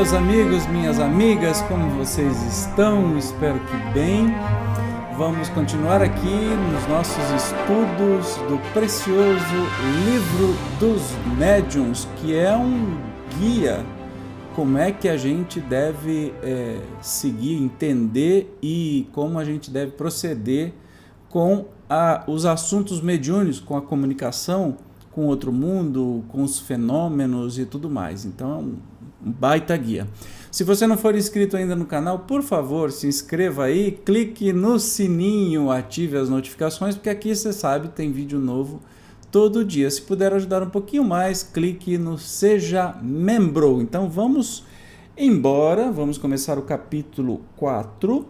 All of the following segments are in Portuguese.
meus amigos, minhas amigas, como vocês estão? Espero que bem. Vamos continuar aqui nos nossos estudos do precioso Livro dos Médiuns, que é um guia como é que a gente deve seguir, entender e como a gente deve proceder com os assuntos mediúnicos, com a comunicação com outro mundo, com os fenômenos e tudo mais. Então, um baita guia. Se você não for inscrito ainda no canal, por favor, se inscreva aí, clique no sininho, ative as notificações, porque aqui, você sabe, tem vídeo novo todo dia. Se puder ajudar um pouquinho mais, clique no Seja Membro. Então, vamos embora, vamos começar o capítulo 4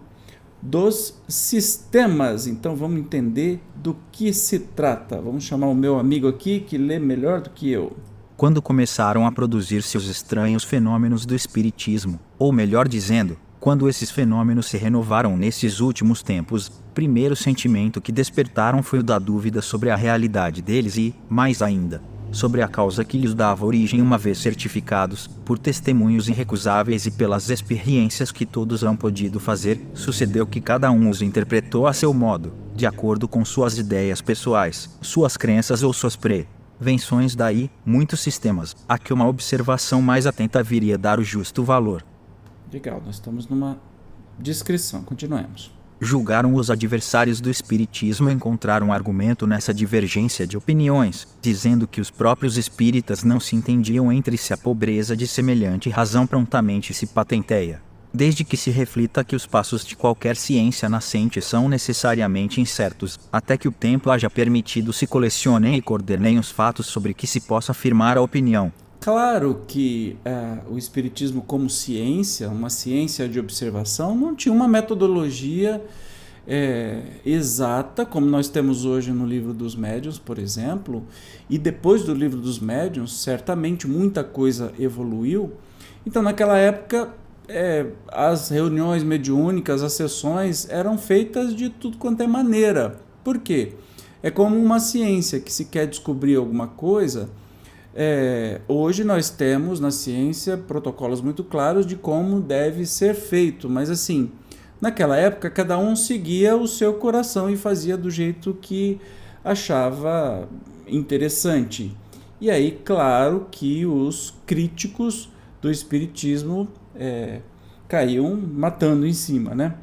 dos sistemas. Então vamos entender do que se trata. Vamos chamar o meu amigo aqui que lê melhor do que eu. Quando começaram a produzir-se os estranhos fenômenos do espiritismo, ou melhor dizendo, quando esses fenômenos se renovaram nesses últimos tempos, primeiro sentimento que despertaram foi o da dúvida sobre a realidade deles e, mais ainda, sobre a causa que lhes dava origem, uma vez certificados, por testemunhos irrecusáveis e pelas experiências que todos hão podido fazer. Sucedeu que cada um os interpretou a seu modo, de acordo com suas ideias pessoais, suas crenças ou suas prevenções. Daí, muitos sistemas, a que uma observação mais atenta viria dar o justo valor. Legal, nós estamos numa descrição, continuemos. Julgaram os adversários do espiritismo encontrar um argumento nessa divergência de opiniões, dizendo que os próprios espíritas não se entendiam entre si. A pobreza de semelhante razão prontamente se patenteia, desde que se reflita que os passos de qualquer ciência nascente são necessariamente incertos, até que o tempo haja permitido se colecionem e coordenem os fatos sobre que se possa afirmar a opinião. Claro que o espiritismo como ciência, uma ciência de observação, não tinha uma metodologia exata, como nós temos hoje no Livro dos Médiuns, por exemplo, e depois do Livro dos Médiuns, certamente muita coisa evoluiu. Então, naquela época, as reuniões mediúnicas, as sessões, eram feitas de tudo quanto é maneira. Por quê? É como uma ciência que, se quer descobrir alguma coisa, hoje nós temos na ciência protocolos muito claros de como deve ser feito, mas assim, naquela época cada um seguia o seu coração e fazia do jeito que achava interessante. E aí, claro que os críticos do espiritismo caíam matando em cima, né?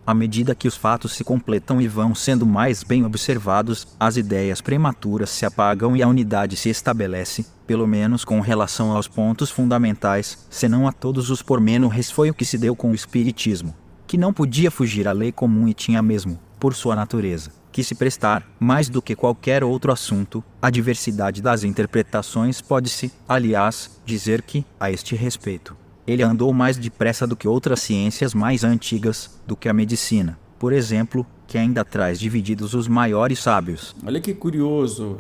À medida que os fatos se completam e vão sendo mais bem observados, as ideias prematuras se apagam e a unidade se estabelece, pelo menos com relação aos pontos fundamentais, senão a todos os pormenores. Foi o que se deu com o espiritismo, que não podia fugir à lei comum e tinha mesmo, por sua natureza, que se prestar, mais do que qualquer outro assunto, à diversidade das interpretações. Pode-se, aliás, dizer que, a este respeito, ele andou mais depressa do que outras ciências mais antigas, do que a medicina, por exemplo, que ainda traz divididos os maiores sábios. Olha que curioso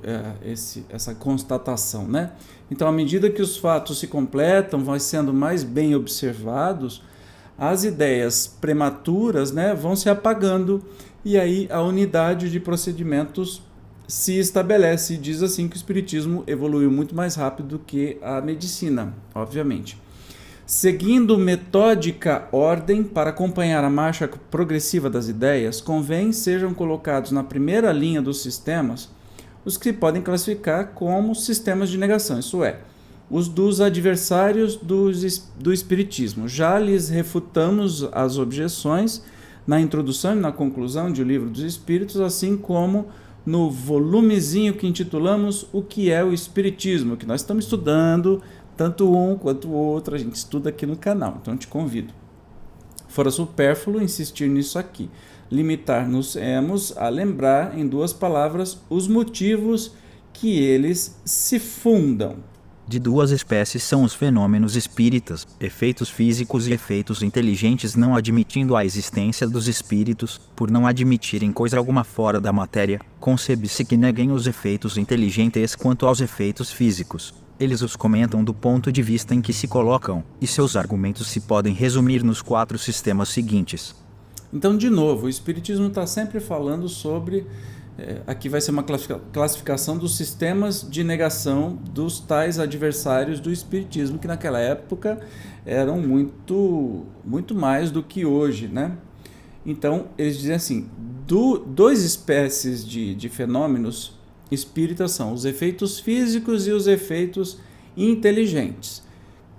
essa constatação, né? Então, à medida que os fatos se completam, vão sendo mais bem observados, as ideias prematuras, né, vão se apagando e aí a unidade de procedimentos se estabelece. Diz assim que o espiritismo evoluiu muito mais rápido do que a medicina, obviamente. Seguindo metódica ordem para acompanhar a marcha progressiva das ideias, convém sejam colocados na primeira linha dos sistemas os que podem classificar como sistemas de negação, isso é, os dos adversários do espiritismo. Já lhes refutamos as objeções na introdução e na conclusão de O Livro dos Espíritos, assim como no volumezinho que intitulamos O que é o Espiritismo, que nós estamos estudando. Tanto um quanto o outro, a gente estuda aqui no canal, então eu te convido. Fora supérfluo insistir nisso aqui. Limitar-nos-emos a lembrar em duas palavras os motivos que eles se fundam. De duas espécies são os fenômenos espíritas, efeitos físicos e efeitos inteligentes. Não admitindo a existência dos espíritos, por não admitirem coisa alguma fora da matéria, concebe-se que neguem os efeitos inteligentes quanto aos efeitos físicos. Eles os comentam do ponto de vista em que se colocam, e seus argumentos se podem resumir nos 4 sistemas seguintes. Então, de novo, o espiritismo está sempre falando sobre Aqui vai ser uma classificação dos sistemas de negação dos tais adversários do espiritismo, que naquela época eram muito mais do que hoje, né? Então, eles dizem assim, duas espécies de fenômenos espíritas são os efeitos físicos e os efeitos inteligentes.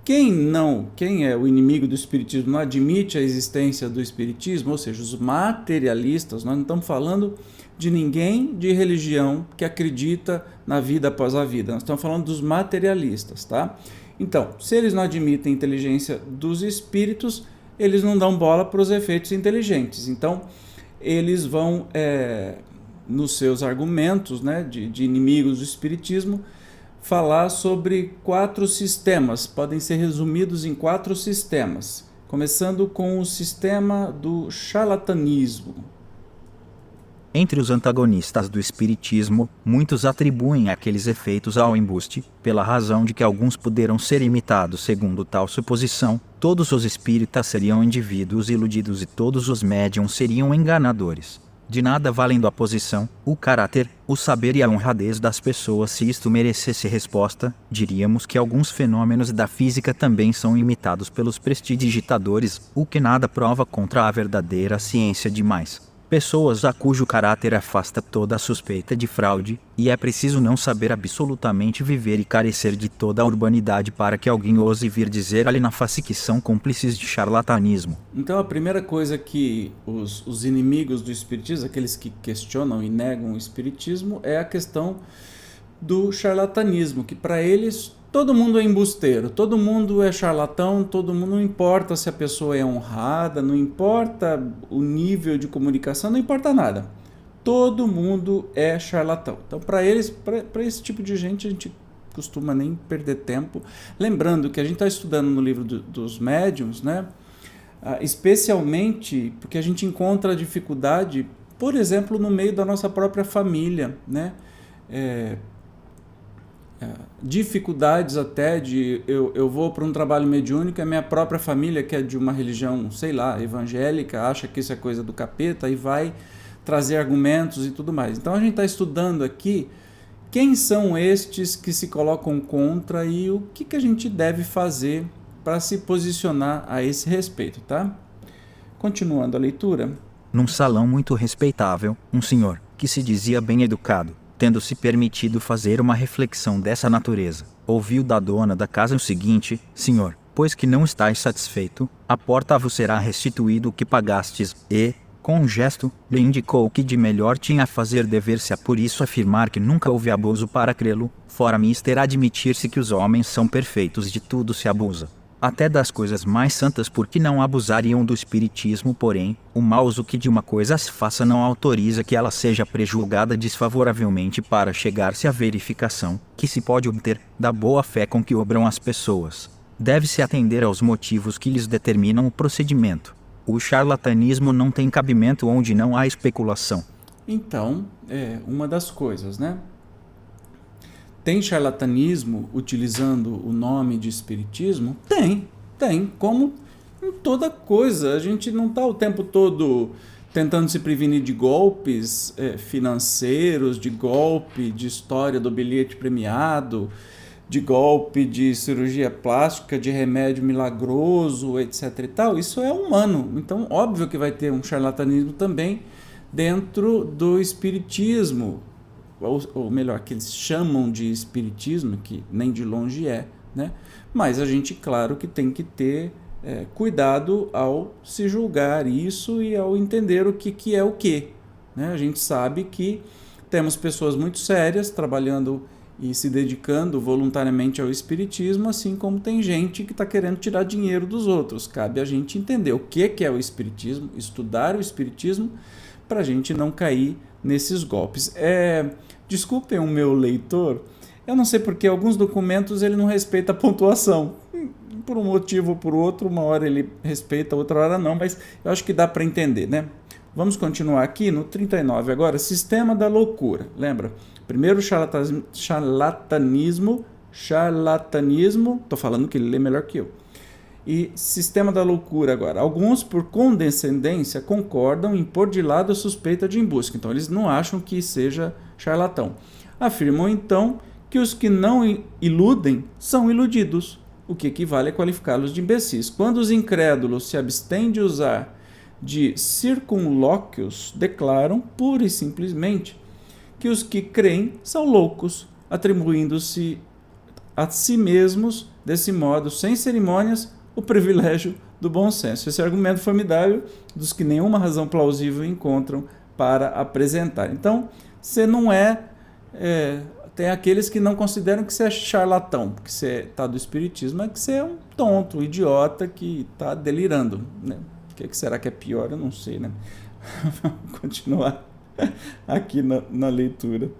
Quem é o inimigo do espiritismo não admite a existência do espiritismo, ou seja, os materialistas, nós não estamos falando de ninguém de religião que acredita na vida após a vida, nós estamos falando dos materialistas, tá? Então, se eles não admitem a inteligência dos espíritos, eles não dão bola para os efeitos inteligentes. Então, eles vão, nos seus argumentos, né, de inimigos do espiritismo, falar sobre 4 sistemas, podem ser resumidos em 4 sistemas, começando com o sistema do charlatanismo. Entre os antagonistas do espiritismo, muitos atribuem aqueles efeitos ao embuste, pela razão de que alguns poderão ser imitados. Segundo tal suposição, todos os espíritas seriam indivíduos iludidos e todos os médiuns seriam enganadores. De nada valendo a posição, o caráter, o saber e a honradez das pessoas. Se isto merecesse resposta, diríamos que alguns fenômenos da física também são imitados pelos prestidigitadores, o que nada prova contra a verdadeira ciência demais. Pessoas a cujo caráter afasta toda a suspeita de fraude, e é preciso não saber absolutamente viver e carecer de toda a urbanidade para que alguém ouse vir dizer ali na face que são cúmplices de charlatanismo. Então a primeira coisa que os inimigos do espiritismo, aqueles que questionam e negam o espiritismo, é a questão do charlatanismo, que para eles todo mundo é embusteiro, todo mundo é charlatão, todo mundo, não importa se a pessoa é honrada, não importa o nível de comunicação, não importa nada. Todo mundo é charlatão. Então, para eles, para esse tipo de gente, a gente costuma nem perder tempo. Lembrando que a gente está estudando no livro dos médiuns, né? Especialmente porque a gente encontra dificuldade, por exemplo, no meio da nossa própria família, né? Dificuldades até de eu vou para um trabalho mediúnico, a minha própria família, que é de uma religião, sei lá, evangélica, acha que isso é coisa do capeta e vai trazer argumentos e tudo mais. Então a gente está estudando aqui quem são estes que se colocam contra e o que a gente deve fazer para se posicionar a esse respeito, tá? Continuando a leitura. Num salão muito respeitável, um senhor, que se dizia bem educado, tendo-se permitido fazer uma reflexão dessa natureza, ouviu da dona da casa o seguinte: senhor, pois que não estáis satisfeito, a porta vos será restituído o que pagastes, e, com um gesto, lhe indicou o que de melhor tinha a fazer. Dever-se a por isso afirmar que nunca houve abuso para crê-lo, fora mister admitir-se que os homens são perfeitos, de tudo se abusa, até das coisas mais santas, porque não abusariam do espiritismo. Porém, o mau uso que de uma coisa se faça não autoriza que ela seja prejulgada desfavoravelmente para chegar-se à verificação, que se pode obter, da boa fé com que obram as pessoas. Deve-se atender aos motivos que lhes determinam o procedimento. O charlatanismo não tem cabimento onde não há especulação. Então, uma das coisas, né? Tem charlatanismo utilizando o nome de espiritismo? Tem, como em toda coisa. A gente não está o tempo todo tentando se prevenir de golpes financeiros, de golpe de história do bilhete premiado, de golpe de cirurgia plástica, de remédio milagroso, etc. e tal. Isso é humano. Então, óbvio que vai ter um charlatanismo também dentro do espiritismo. Ou melhor, que eles chamam de espiritismo, que nem de longe é, né? Mas a gente, claro, que tem que ter cuidado ao se julgar isso e ao entender o que é o quê, né? A gente sabe que temos pessoas muito sérias trabalhando e se dedicando voluntariamente ao espiritismo, assim como tem gente que está querendo tirar dinheiro dos outros. Cabe a gente entender o que é o espiritismo, estudar o espiritismo, para a gente não cair nesses golpes. Desculpem o meu leitor, eu não sei porque alguns documentos ele não respeita a pontuação. Por um motivo ou por outro, uma hora ele respeita, outra hora não, mas eu acho que dá para entender, né? Vamos continuar aqui no 39 agora, sistema da loucura. Lembra? Primeiro charlatanismo, tô falando que ele lê melhor que eu. E sistema da loucura agora. Alguns, por condescendência, concordam em pôr de lado a suspeita de embusque. Então, eles não acham que seja charlatão. Afirmam, então, que os que não iludem são iludidos, o que equivale a qualificá-los de imbecis. Quando os incrédulos se abstêm de usar de circunlóquios, declaram, pura e simplesmente, que os que creem são loucos, atribuindo-se a si mesmos, desse modo, sem cerimônias, o privilégio do bom senso. Esse argumento formidável dos que nenhuma razão plausível encontram para apresentar. Então, você não tem aqueles que não consideram que você é charlatão, porque você está do espiritismo, é que você é um tonto, um idiota que está delirando, né? O que será que é pior? Eu não sei, né? Vamos continuar aqui na leitura.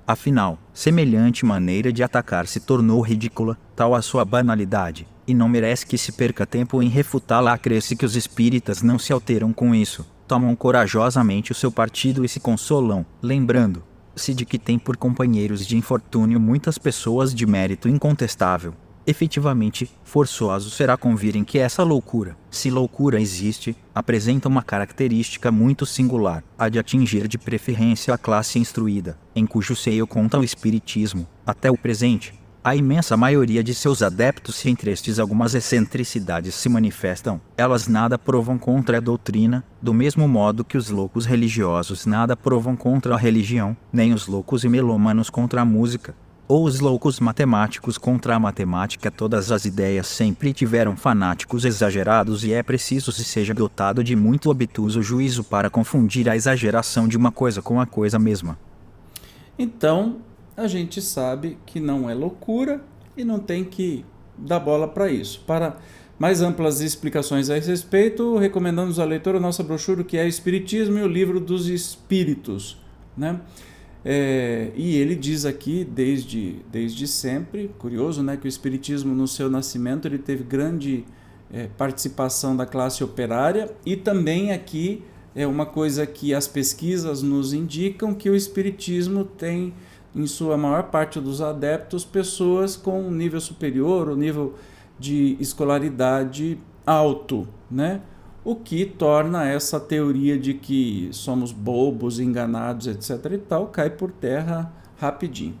Afinal, semelhante maneira de atacar se tornou ridícula, tal a sua banalidade, e não merece que se perca tempo em refutá-la. Acresce que os espíritas não se alteram com isso, tomam corajosamente o seu partido e se consolam, lembrando-se de que tem por companheiros de infortúnio muitas pessoas de mérito incontestável. Efetivamente, forçoso será convirem que essa loucura, se loucura existe, apresenta uma característica muito singular, a de atingir de preferência a classe instruída, em cujo seio conta o espiritismo, até o presente. A imensa maioria de seus adeptos, se entre estes algumas excentricidades se manifestam, elas nada provam contra a doutrina, do mesmo modo que os loucos religiosos nada provam contra a religião, nem os loucos e melômanos contra a música, ou os loucos matemáticos contra a matemática. Todas as ideias sempre tiveram fanáticos exagerados e é preciso se seja dotado de muito obtuso juízo para confundir a exageração de uma coisa com a coisa mesma. Então, a gente sabe que não é loucura e não tem que dar bola para isso. Para mais amplas explicações a esse respeito, recomendamos a leitura da nossa brochura, que é Espiritismo e o Livro dos Espíritos, né? E ele diz aqui, desde sempre, curioso, né, que o Espiritismo no seu nascimento ele teve grande participação da classe operária, e também aqui é uma coisa que as pesquisas nos indicam, que o Espiritismo tem em sua maior parte dos adeptos pessoas com um nível superior, um nível de escolaridade alto, né? O que torna essa teoria de que somos bobos, enganados, etc. e tal, cai por terra rapidinho.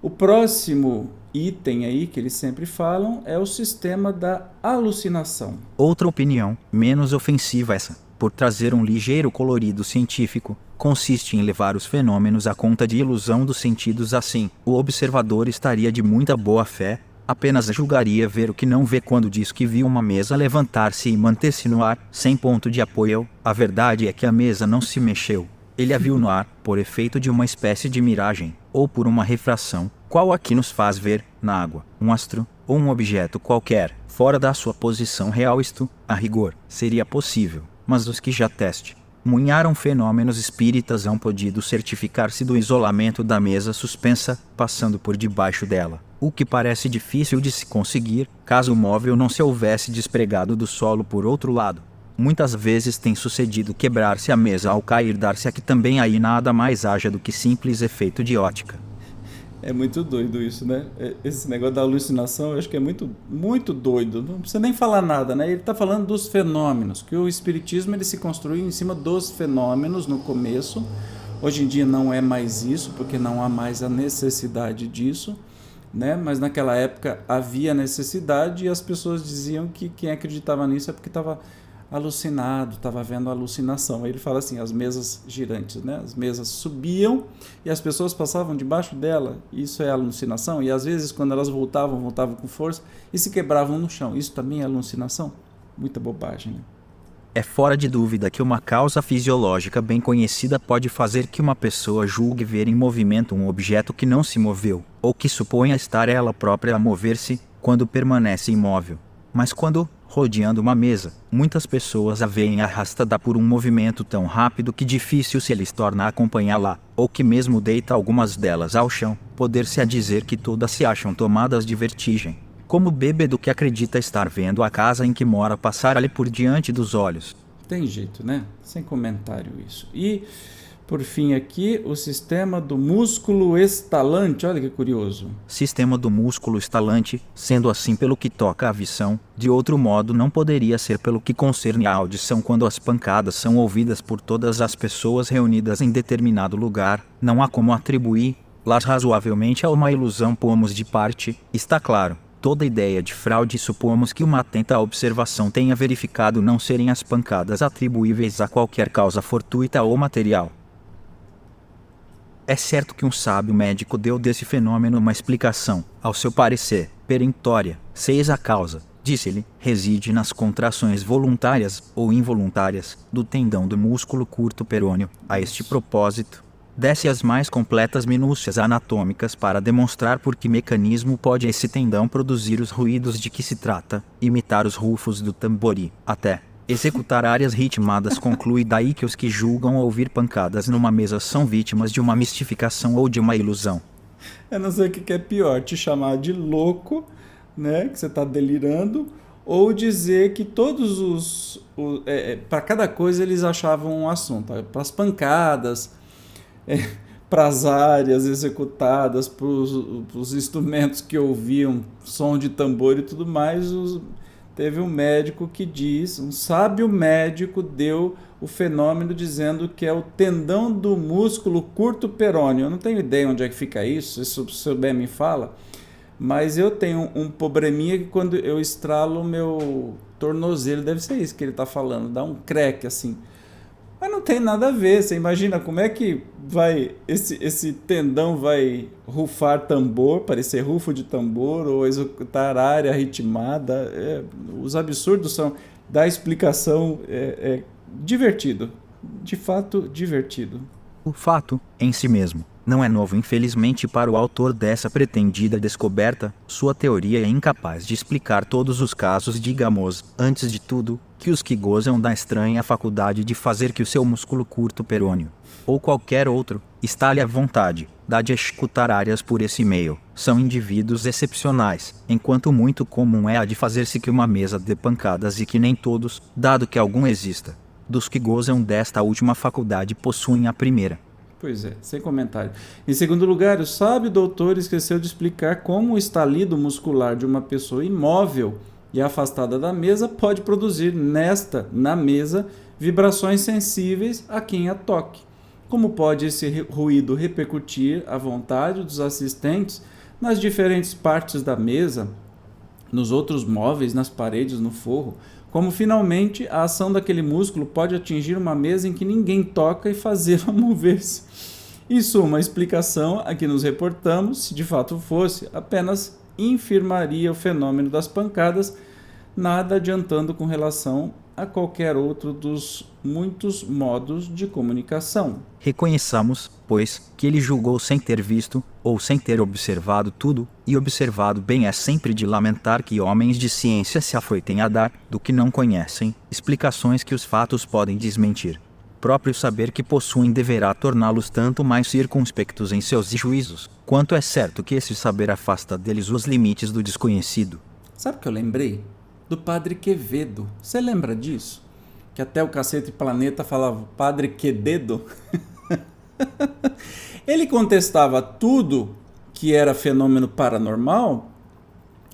O próximo item aí que eles sempre falam é o sistema da alucinação. Outra opinião, menos ofensiva essa, por trazer um ligeiro colorido científico, consiste em levar os fenômenos à conta de ilusão dos sentidos. Assim, o observador estaria de muita boa fé, apenas julgaria ver o que não vê quando diz que viu uma mesa levantar-se e manter-se no ar, sem ponto de apoio. A verdade é que a mesa não se mexeu. Ele a viu no ar, por efeito de uma espécie de miragem, ou por uma refração, qual aqui nos faz ver, na água, um astro, ou um objeto qualquer, fora da sua posição real. Isto, a rigor, seria possível, mas os que já testemunharam fenômenos espíritas hão podido certificar-se do isolamento da mesa suspensa, passando por debaixo dela, o que parece difícil de se conseguir, caso o móvel não se houvesse despregado do solo por outro lado. Muitas vezes tem sucedido quebrar-se a mesa ao cair, dar-se a que também aí nada mais haja do que simples efeito de ótica. É muito doido isso, né? Esse negócio da alucinação, eu acho que é muito, muito doido. Não precisa nem falar nada, né? Ele está falando dos fenômenos, que o espiritismo ele se construiu em cima dos fenômenos no começo. Hoje em dia não é mais isso, porque não há mais a necessidade disso, né? Mas naquela época havia necessidade e as pessoas diziam que quem acreditava nisso é porque estava alucinado, estava vendo alucinação. Aí ele fala assim, as mesas girantes, né? As mesas subiam e as pessoas passavam debaixo dela. Isso é alucinação. E às vezes quando elas voltavam com força e se quebravam no chão. Isso também é alucinação? Muita bobagem, né? É fora de dúvida que uma causa fisiológica bem conhecida pode fazer que uma pessoa julgue ver em movimento um objeto que não se moveu, ou que suponha estar ela própria a mover-se, quando permanece imóvel. Mas quando, rodeando uma mesa, muitas pessoas a veem arrastada por um movimento tão rápido que difícil se lhes torna acompanhá-la, ou que mesmo deita algumas delas ao chão, poder-se a dizer que todas se acham tomadas de vertigem, como bêbado que acredita estar vendo a casa em que mora passar ali por diante dos olhos. Tem jeito, né? Sem comentário isso. E Por fim aqui, o sistema do músculo estalante, olha que curioso. Sistema do músculo estalante, sendo assim pelo que toca à visão, de outro modo não poderia ser pelo que concerne à audição quando as pancadas são ouvidas por todas as pessoas reunidas em determinado lugar, não há como atribuí-las razoavelmente a uma ilusão pomos de parte, está claro. Toda ideia de fraude supomos que uma atenta observação tenha verificado não serem as pancadas atribuíveis a qualquer causa fortuita ou material. É certo que um sábio médico deu desse fenômeno uma explicação, ao seu parecer, perentória. Seis a causa, disse-ele, reside nas contrações voluntárias ou involuntárias do tendão do músculo curto perôneo. A este propósito, desce as mais completas minúcias anatômicas para demonstrar por que mecanismo pode esse tendão produzir os ruídos de que se trata, imitar os rufos do tambori, até executar áreas ritmadas. Conclui daí que os que julgam ouvir pancadas numa mesa são vítimas de uma mistificação ou de uma ilusão. Eu não sei o que é pior, te chamar de louco, né, que você está delirando, ou dizer que todos para cada coisa eles achavam um assunto. Para as pancadas, para as áreas executadas, para os instrumentos que ouviam som de tambor e tudo mais, teve um médico que diz, um sábio médico deu o fenômeno dizendo que é o tendão do músculo curto perôneo. Eu não tenho ideia onde é que fica isso, se você souber me fala, mas eu tenho um probleminha que quando eu estralo o meu tornozelo, deve ser isso que ele está falando, dá um crack assim. Mas não tem nada a ver, você imagina como é que vai esse tendão vai rufar tambor, parecer rufo de tambor, ou executar área ritmada. Os absurdos são da explicação divertido, de fato divertido. O fato, em si mesmo, não é novo infelizmente para o autor dessa pretendida descoberta. Sua teoria é incapaz de explicar todos os casos. Digamos, antes de tudo, que os que gozam da estranha faculdade de fazer que o seu músculo curto perôneo, ou qualquer outro, estale à vontade, dá de executar áreas por esse meio, são indivíduos excepcionais, enquanto muito comum é a de fazer-se que uma mesa dê pancadas e que nem todos, dado que algum exista, dos que gozam desta última faculdade possuem a primeira. Pois é, sem comentário. Em segundo lugar, o sábio doutor esqueceu de explicar como o estalido muscular de uma pessoa imóvel e afastada da mesa pode produzir na mesa, vibrações sensíveis a quem a toque. Como pode esse ruído repercutir à vontade dos assistentes nas diferentes partes da mesa, nos outros móveis, nas paredes, no forro? Como finalmente a ação daquele músculo pode atingir uma mesa em que ninguém toca e fazê-la mover-se? Isso, uma explicação a que nos reportamos, se de fato fosse, apenas infirmaria o fenômeno das pancadas, nada adiantando com relação a qualquer outro dos muitos modos de comunicação. Reconheçamos, pois, que ele julgou sem ter visto, ou sem ter observado tudo, e observado bem é sempre de lamentar que homens de ciência se afoitem a dar, do que não conhecem, explicações que os fatos podem desmentir. Próprio saber que possuem deverá torná-los tanto mais circunspectos em seus juízos, quanto é certo que esse saber afasta deles os limites do desconhecido. Sabe o que eu lembrei? Do Padre Quevedo. Você lembra disso? Que até o Cacete Planeta falava Padre Quededo. Ele contestava tudo que era fenômeno paranormal,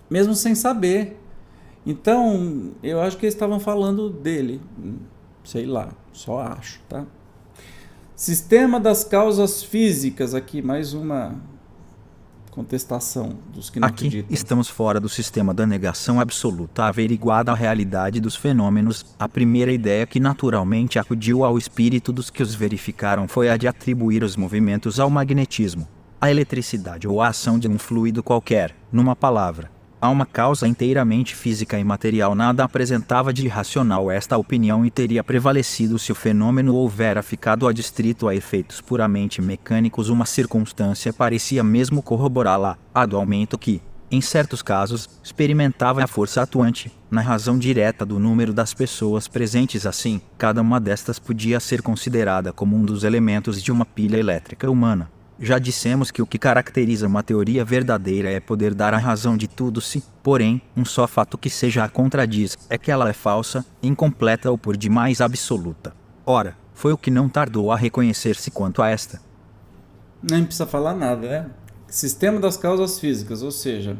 mesmo sem saber. Então, eu acho que eles estavam falando dele. Sei lá, só acho, tá? Sistema das causas físicas. Aqui, mais uma contestação dos que não acreditam. Aqui estamos fora do sistema da negação absoluta averiguada à realidade dos fenômenos. A primeira ideia que naturalmente acudiu ao espírito dos que os verificaram foi a de atribuir os movimentos ao magnetismo, à eletricidade ou à ação de um fluido qualquer. Numa palavra, a uma causa inteiramente física e material. Nada apresentava de irracional esta opinião e teria prevalecido se o fenômeno houvera ficado adstrito a efeitos puramente mecânicos. Uma circunstância parecia mesmo corroborá-la, a do aumento que, em certos casos, experimentava a força atuante, na razão direta do número das pessoas presentes. Assim, cada uma destas podia ser considerada como um dos elementos de uma pilha elétrica humana. Já dissemos que o que caracteriza uma teoria verdadeira é poder dar a razão de tudo se, porém, um só fato que seja a contradiz, é que ela é falsa, incompleta ou por demais absoluta. Ora, foi o que não tardou a reconhecer-se quanto a esta. Nem precisa falar nada, né? Sistema das causas físicas, ou seja,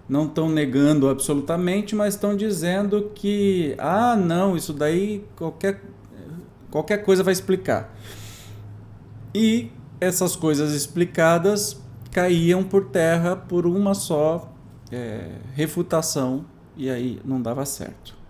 não estão negando absolutamente, mas estão dizendo que, não, isso daí qualquer coisa vai explicar. E essas coisas explicadas caíam por terra por uma só refutação, e aí não dava certo.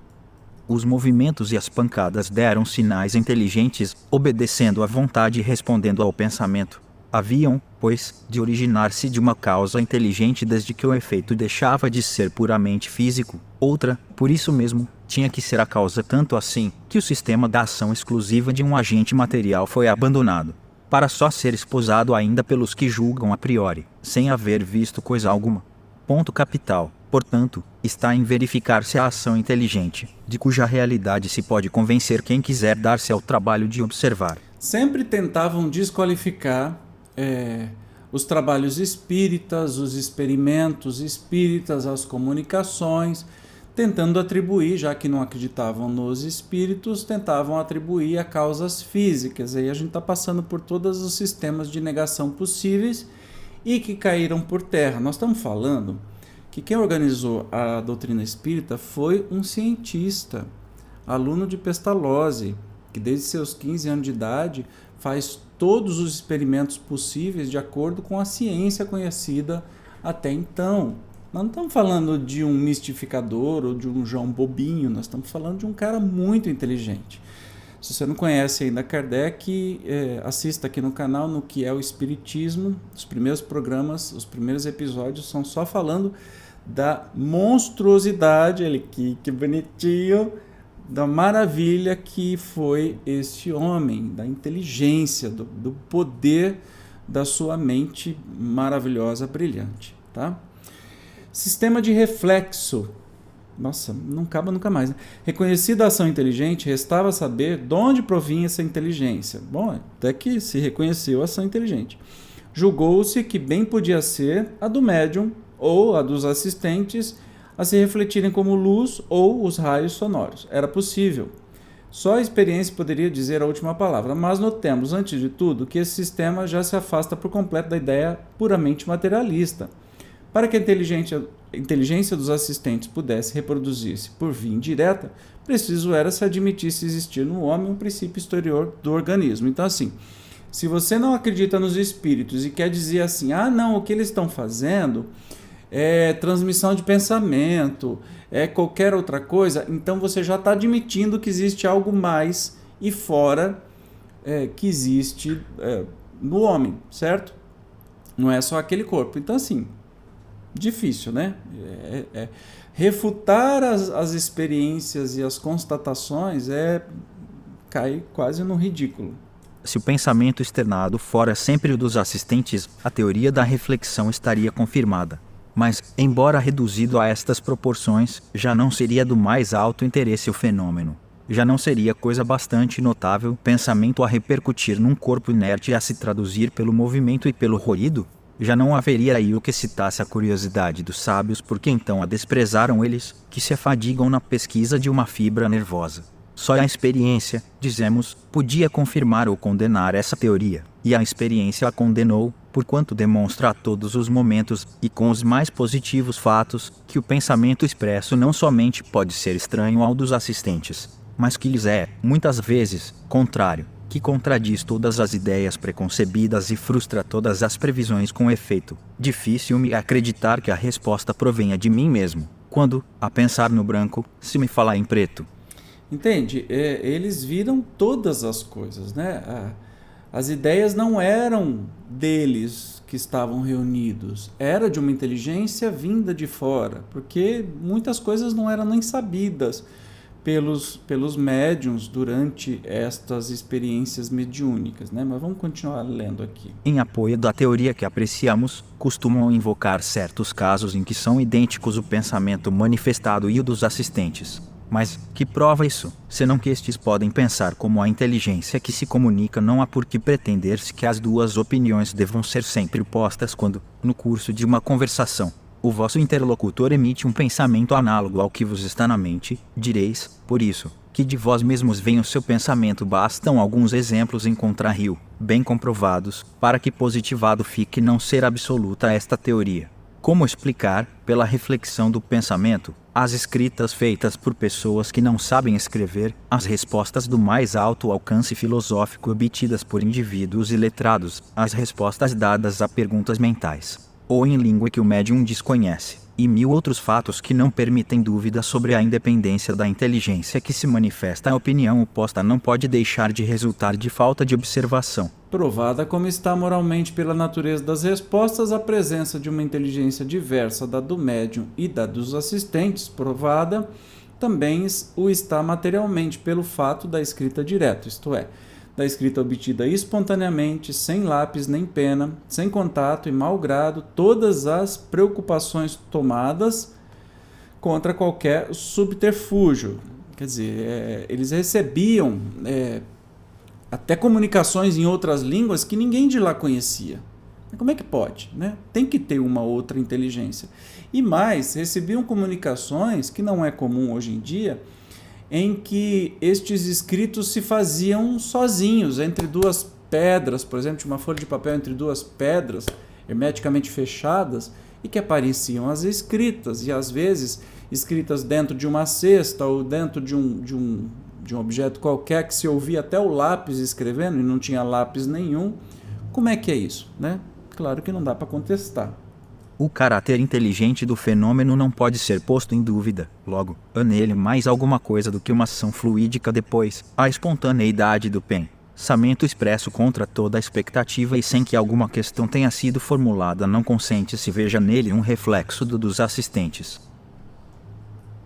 Os movimentos e as pancadas deram sinais inteligentes, obedecendo à vontade e respondendo ao pensamento. Haviam, pois, de originar-se de uma causa inteligente desde que o efeito deixava de ser puramente físico. Outra, por isso mesmo, tinha que ser a causa, tanto assim que o sistema da ação exclusiva de um agente material foi abandonado, para só ser esposado ainda pelos que julgam a priori, sem haver visto coisa alguma. Ponto capital, portanto, está em verificar se a ação inteligente, de cuja realidade se pode convencer quem quiser dar-se ao trabalho de observar. Sempre tentavam desqualificar os trabalhos espíritas, os experimentos espíritas, as comunicações, tentando atribuir, já que não acreditavam nos espíritos, tentavam atribuir a causas físicas. Aí a gente está passando por todos os sistemas de negação possíveis e que caíram por terra. Nós estamos falando que quem organizou a doutrina espírita foi um cientista, aluno de Pestalozzi, que desde seus 15 anos de idade faz todos os experimentos possíveis de acordo com a ciência conhecida até então. Nós não estamos falando de um mistificador ou de um João Bobinho, nós estamos falando de um cara muito inteligente. Se você não conhece ainda Kardec, assista aqui no canal no que é o Espiritismo. Os primeiros programas, os primeiros episódios são só falando da monstruosidade, que bonitinho, da maravilha que foi este homem, da inteligência, do poder da sua mente maravilhosa, brilhante. Tá? Sistema de reflexo. Nossa, não acaba nunca mais, né? Reconhecida a ação inteligente, restava saber de onde provinha essa inteligência. Bom, até que se reconheceu a ação inteligente. Julgou-se que bem podia ser a do médium ou a dos assistentes a se refletirem como luz ou os raios sonoros. Era possível. Só a experiência poderia dizer a última palavra, mas notemos, antes de tudo, que esse sistema já se afasta por completo da ideia puramente materialista. Para que a inteligência dos assistentes pudesse reproduzir-se por via indireta, preciso era se admitisse existir no homem um princípio exterior do organismo. Então, assim, se você não acredita nos espíritos e quer dizer assim, não, o que eles estão fazendo é transmissão de pensamento, é qualquer outra coisa, então você já está admitindo que existe algo mais e fora que existe no homem, certo? Não é só aquele corpo. Então, assim, difícil, né? Refutar as experiências e as constatações cai quase no ridículo. Se o pensamento externado fora sempre o dos assistentes, a teoria da reflexão estaria confirmada. Mas, embora reduzido a estas proporções, já não seria do mais alto interesse o fenômeno. Já não seria coisa bastante notável pensamento a repercutir num corpo inerte e a se traduzir pelo movimento e pelo ruído? Já não haveria aí o que excitasse a curiosidade dos sábios, porque então a desprezaram eles, que se afadigam na pesquisa de uma fibra nervosa. Só a experiência, dizemos, podia confirmar ou condenar essa teoria, e a experiência a condenou, porquanto demonstra a todos os momentos, e com os mais positivos fatos, que o pensamento expresso não somente pode ser estranho ao dos assistentes, mas que lhes é, muitas vezes, contrário, que contradiz todas as ideias preconcebidas e frustra todas as previsões com efeito. Difícil-me acreditar que a resposta provenha de mim mesmo, quando, a pensar no branco, se me falar em preto. Entende? Eles viram todas as coisas, né? As ideias não eram deles que estavam reunidos, era de uma inteligência vinda de fora, porque muitas coisas não eram nem sabidas pelos médiuns durante estas experiências mediúnicas, né? Mas vamos continuar lendo aqui. Em apoio da teoria que apreciamos, costumam invocar certos casos em que são idênticos o pensamento manifestado e o dos assistentes. Mas, que prova isso, senão que estes podem pensar como a inteligência que se comunica? Não há por que pretender-se que as duas opiniões devam ser sempre postas quando, no curso de uma conversação, o vosso interlocutor emite um pensamento análogo ao que vos está na mente, direis, por isso, que de vós mesmos vem o seu pensamento. Bastam alguns exemplos em contrario, bem comprovados, para que positivado fique não ser absoluta esta teoria. Como explicar, pela reflexão do pensamento, as escritas feitas por pessoas que não sabem escrever, as respostas do mais alto alcance filosófico obtidas por indivíduos iletrados, as respostas dadas a perguntas mentais, ou em língua que o médium desconhece, e mil outros fatos que não permitem dúvida sobre a independência da inteligência que se manifesta. A opinião oposta não pode deixar de resultar de falta de observação. Provada como está moralmente pela natureza das respostas a presença de uma inteligência diversa da do médium e da dos assistentes, provada também o está materialmente pelo fato da escrita direta, isto é, da escrita obtida espontaneamente, sem lápis nem pena, sem contato e mau grado, todas as preocupações tomadas contra qualquer subterfúgio. Quer dizer, eles recebiam até comunicações em outras línguas que ninguém de lá conhecia. Como é que pode, né? Tem que ter uma outra inteligência. E mais, recebiam comunicações, que não é comum hoje em dia, em que estes escritos se faziam sozinhos, entre duas pedras, por exemplo, uma folha de papel entre duas pedras, hermeticamente fechadas, e que apareciam as escritas, e às vezes escritas dentro de uma cesta ou dentro de um objeto qualquer, que se ouvia até o lápis escrevendo, e não tinha lápis nenhum. Como é que é isso, né? Claro que não dá para contestar. O caráter inteligente do fenômeno não pode ser posto em dúvida. Logo, há nele mais alguma coisa do que uma ação fluídica depois, a espontaneidade do pensamento expresso contra toda a expectativa e sem que alguma questão tenha sido formulada não consente se veja nele um reflexo dos assistentes.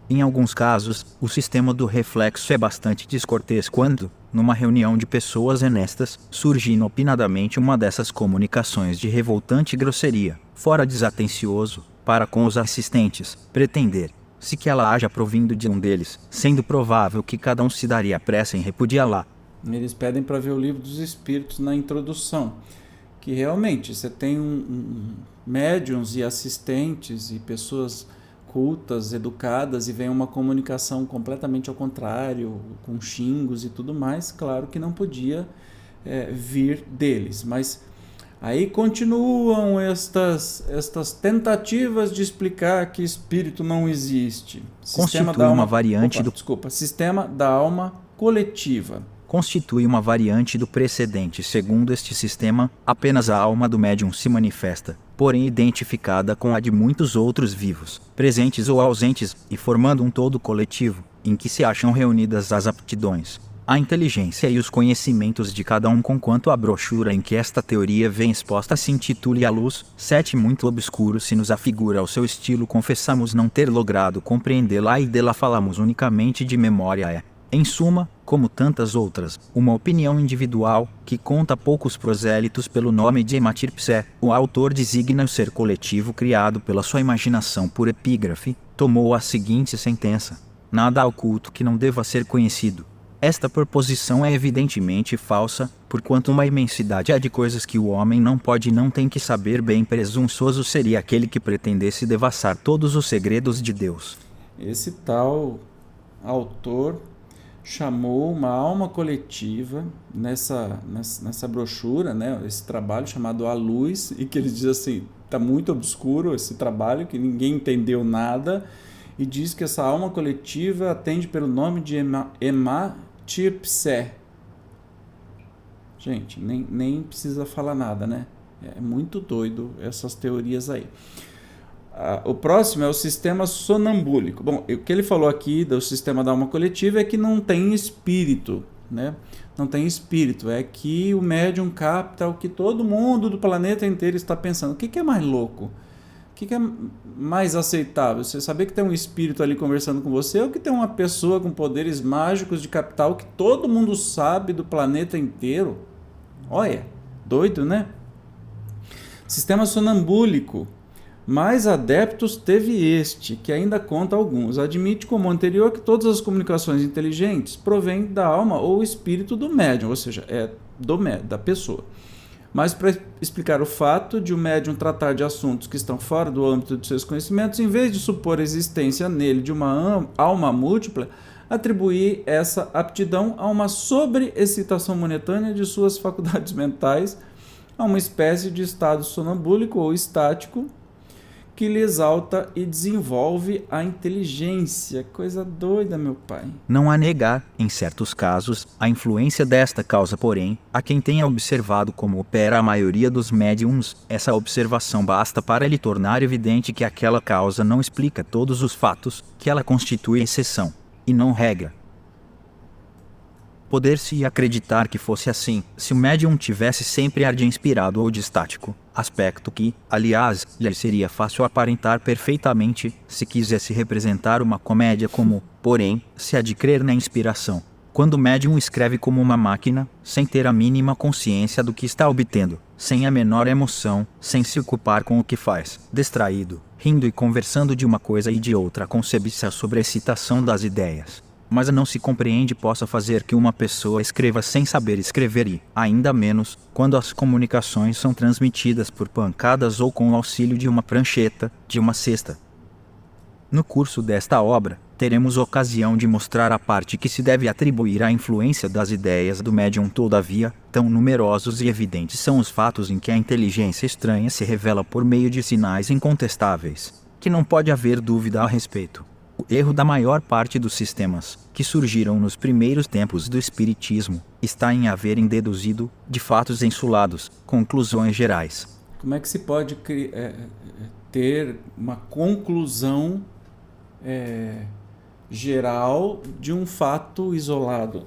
Em alguns casos, o sistema do reflexo é bastante descortês quando, numa reunião de pessoas honestas, surge inopinadamente uma dessas comunicações de revoltante grosseria, fora desatencioso, para com os assistentes, pretender-se que ela haja provindo de um deles, sendo provável que cada um se daria pressa em repudiá-la. Eles pedem para ver o livro dos Espíritos na introdução, que realmente você tem médiuns e assistentes e pessoas cultas, educadas, e vem uma comunicação completamente ao contrário, com xingos e tudo mais. Claro que não podia vir deles, mas aí continuam estas tentativas de explicar que espírito não existe. Constitui uma variante Sistema da alma coletiva. Constitui uma variante do precedente. Segundo este sistema, apenas a alma do médium se manifesta, porém identificada com a de muitos outros vivos, presentes ou ausentes, e formando um todo coletivo, em que se acham reunidas as aptidões, a inteligência e os conhecimentos de cada um, conquanto a brochura em que esta teoria vem exposta se intitule A Luz. 7. Muito obscuro se nos afigura ao seu estilo, confessamos não ter logrado compreendê-la e dela falamos unicamente de memória. Em suma, como tantas outras, uma opinião individual, que conta poucos prosélitos pelo nome de Ematirpse. O autor designa o ser coletivo criado pela sua imaginação por epígrafe, tomou a seguinte sentença: nada há oculto que não deva ser conhecido. Esta proposição é evidentemente falsa, porquanto uma imensidade há de coisas que o homem não pode e não tem que saber. Bem presunçoso seria aquele que pretendesse devassar todos os segredos de Deus. Esse tal autor chamou uma alma coletiva nessa brochura, né, esse trabalho chamado A Luz, e que ele diz assim, está muito obscuro esse trabalho, que ninguém entendeu nada, e diz que essa alma coletiva atende pelo nome de Ematirpse. Gente, nem precisa falar nada, né? É muito doido essas teorias aí. O próximo é o sistema sonambúlico. Bom, o que ele falou aqui do sistema da alma coletiva é que não tem espírito, né? Não tem espírito, é que o médium capta o que todo mundo do planeta inteiro está pensando. O que é mais louco? O que é mais aceitável? Você saber que tem um espírito ali conversando com você, ou que tem uma pessoa com poderes mágicos de captar o que todo mundo sabe do planeta inteiro? Olha, doido, né? Sistema sonambúlico. Mais adeptos teve este, que ainda conta alguns. Admite como anterior que todas as comunicações inteligentes provêm da alma ou espírito do médium, ou seja, da pessoa. mas para explicar o fato de o médium tratar de assuntos que estão fora do âmbito de seus conhecimentos, em vez de supor a existência nele de uma alma múltipla, atribuir essa aptidão a uma sobreexcitação momentânea de suas faculdades mentais, a uma espécie de estado sonambúlico ou estático que lhe exalta e desenvolve a inteligência. Coisa doida, meu pai. Não há negar, em certos casos, a influência desta causa, porém, a quem tenha observado como opera a maioria dos médiums, essa observação basta para lhe tornar evidente que aquela causa não explica todos os fatos, que ela constitui exceção, e não regra. Poder-se acreditar que fosse assim, se o médium tivesse sempre ar de inspirado ou de estático, aspecto que, aliás, lhe seria fácil aparentar perfeitamente, se quisesse representar uma comédia como, porém, se há de crer na inspiração. Quando o médium escreve como uma máquina, sem ter a mínima consciência do que está obtendo, sem a menor emoção, sem se ocupar com o que faz, distraído, rindo e conversando de uma coisa e de outra, concebe-se a sobreexcitação das ideias. Mas não se compreende possa fazer que uma pessoa escreva sem saber escrever e, ainda menos, quando as comunicações são transmitidas por pancadas ou com o auxílio de uma prancheta, de uma cesta. No curso desta obra, teremos ocasião de mostrar a parte que se deve atribuir à influência das ideias do médium. Todavia, tão numerosos e evidentes são os fatos em que a inteligência estranha se revela por meio de sinais incontestáveis, que não pode haver dúvida a respeito. O erro da maior parte dos sistemas, que surgiram nos primeiros tempos do Espiritismo, está em haverem deduzido, de fatos insulados, conclusões gerais. Como é que se pode ter uma conclusão geral de um fato isolado?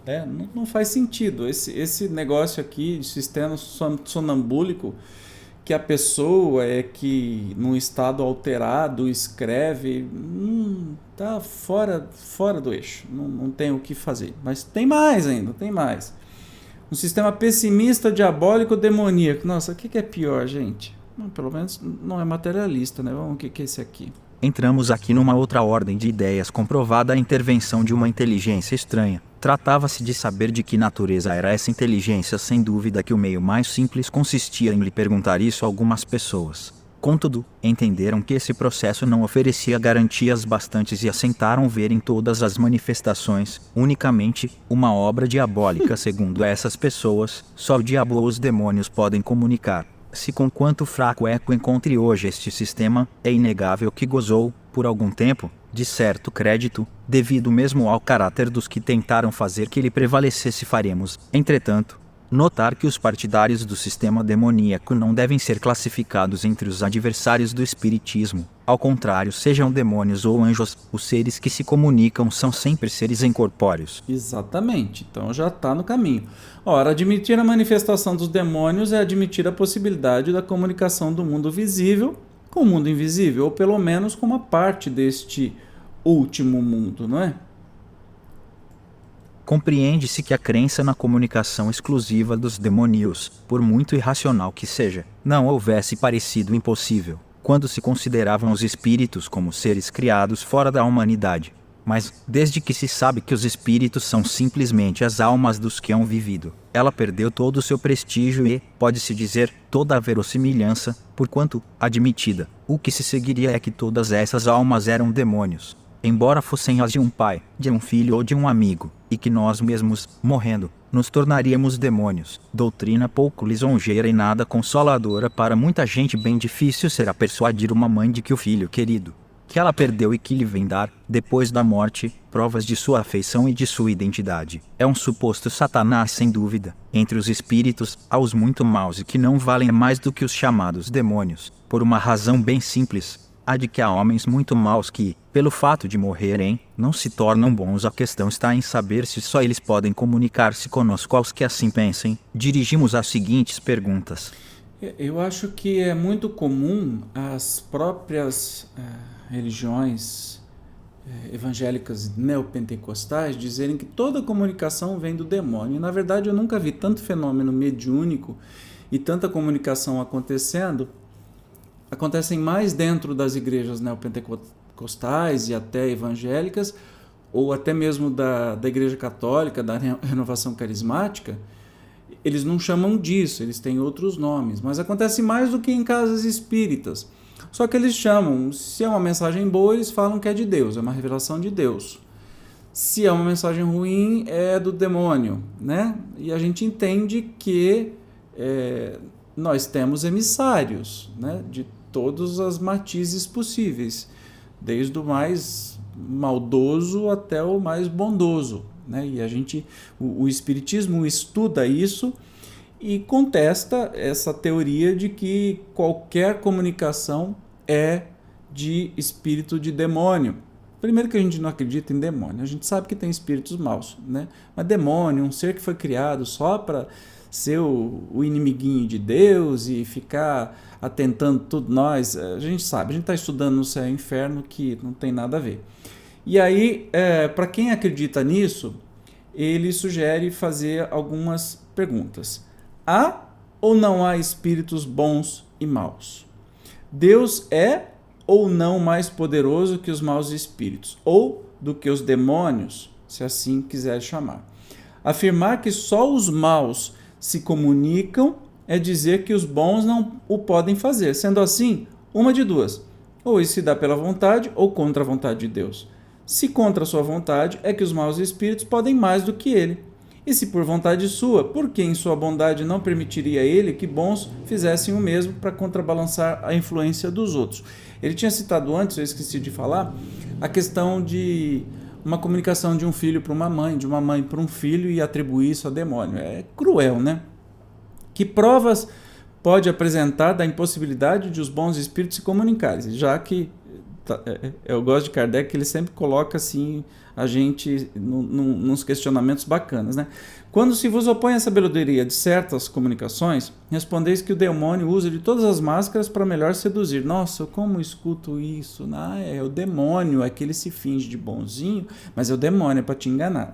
Não faz sentido. Esse negócio aqui de sistema sonambúlico, que a pessoa que num estado alterado escreve, tá fora do eixo, não tem o que fazer. Mas tem mais ainda, tem mais. Um sistema pessimista, diabólico, demoníaco. Nossa, o que é pior, gente? Pelo menos não é materialista, né? Vamos, o que é esse aqui? Entramos aqui numa outra ordem de ideias comprovada a intervenção de uma inteligência estranha. Tratava-se de saber de que natureza era essa inteligência, sem dúvida que o meio mais simples consistia em lhe perguntar isso a algumas pessoas. Contudo, entenderam que esse processo não oferecia garantias bastantes e assentaram ver em todas as manifestações, unicamente, uma obra diabólica. Segundo essas pessoas, só o diabo ou os demônios podem comunicar. Se com quanto fraco eco encontre hoje este sistema, é inegável que gozou, por algum tempo, de certo crédito, devido mesmo ao caráter dos que tentaram fazer que ele prevalecesse. Faremos, entretanto, notar que os partidários do sistema demoníaco não devem ser classificados entre os adversários do espiritismo. Ao contrário, sejam demônios ou anjos, os seres que se comunicam são sempre seres incorpóreos. Exatamente, então já está no caminho. Ora, admitir a manifestação dos demônios é admitir a possibilidade da comunicação do mundo visível com o mundo invisível, ou pelo menos com uma parte deste último mundo, não é? Compreende-se que a crença na comunicação exclusiva dos demônios, por muito irracional que seja, não houvesse parecido impossível, quando se consideravam os espíritos como seres criados fora da humanidade. Mas, desde que se sabe que os espíritos são simplesmente as almas dos que hão vivido, ela perdeu todo o seu prestígio e, pode-se dizer, toda a verossimilhança, porquanto, admitida, o que se seguiria é que todas essas almas eram demônios, embora fossem as de um pai, de um filho ou de um amigo, e que nós mesmos, morrendo, nos tornaríamos demônios. Doutrina pouco lisonjeira e nada consoladora para muita gente. Bem difícil será persuadir uma mãe de que o filho querido, que ela perdeu e que lhe vem dar, depois da morte, provas de sua afeição e de sua identidade, é um suposto Satanás. Sem dúvida, entre os espíritos, há os muito maus e que não valem mais do que os chamados demônios, por uma razão bem simples. Há de que há homens muito maus que, pelo fato de morrerem, não se tornam bons. A questão está em saber se só eles podem comunicar-se conosco. Aos que assim pensem, dirigimos as seguintes perguntas. Eu acho que é muito comum as próprias religiões evangélicas neopentecostais dizerem que toda comunicação vem do demônio. E, na verdade, eu nunca vi tanto fenômeno mediúnico e tanta comunicação acontecem mais dentro das igrejas neopentecostais e até evangélicas, ou até mesmo da Igreja Católica, da Renovação Carismática. Eles não chamam disso, eles têm outros nomes, mas acontece mais do que em casas espíritas. Só que eles chamam, se é uma mensagem boa, eles falam que é de Deus, é uma revelação de Deus. Se é uma mensagem ruim, é do demônio, né? E a gente entende que nós temos emissários, né, de todas as matizes possíveis, desde o mais maldoso até o mais bondoso, né? E o Espiritismo estuda isso e contesta essa teoria de que qualquer comunicação é de espírito de demônio. Primeiro que a gente não acredita em demônio, a gente sabe que tem espíritos maus, né? Mas demônio, um ser que foi criado só para ser o inimiguinho de Deus e ficar atentando tudo nós, a gente sabe, a gente está estudando no céu e inferno que não tem nada a ver. E aí, para quem acredita nisso, ele sugere fazer algumas perguntas. Há ou não há espíritos bons e maus? Deus é ou não mais poderoso que os maus espíritos, ou do que os demônios, se assim quiser chamar? Afirmar que só os maus se comunicam é dizer que os bons não o podem fazer. Sendo assim, uma de duas: ou isso se dá pela vontade ou contra a vontade de Deus. Se contra a sua vontade, é que os maus espíritos podem mais do que ele. E se por vontade sua, por que em sua bondade não permitiria ele que bons fizessem o mesmo para contrabalançar a influência dos outros? Ele tinha citado antes, eu esqueci de falar, a questão de uma comunicação de um filho para uma mãe, de uma mãe para um filho, e atribuir isso a demônio. É cruel, né? Que provas pode apresentar da impossibilidade de os bons espíritos se comunicarem? Já que eu gosto de Kardec, ele sempre coloca assim a gente nos questionamentos bacanas, né? Quando se vos opõe a sabedoria de certas comunicações, respondeis que o demônio usa de todas as máscaras para melhor seduzir. Nossa, eu como escuto isso? É o demônio, é que ele se finge de bonzinho, mas é o demônio, é para te enganar.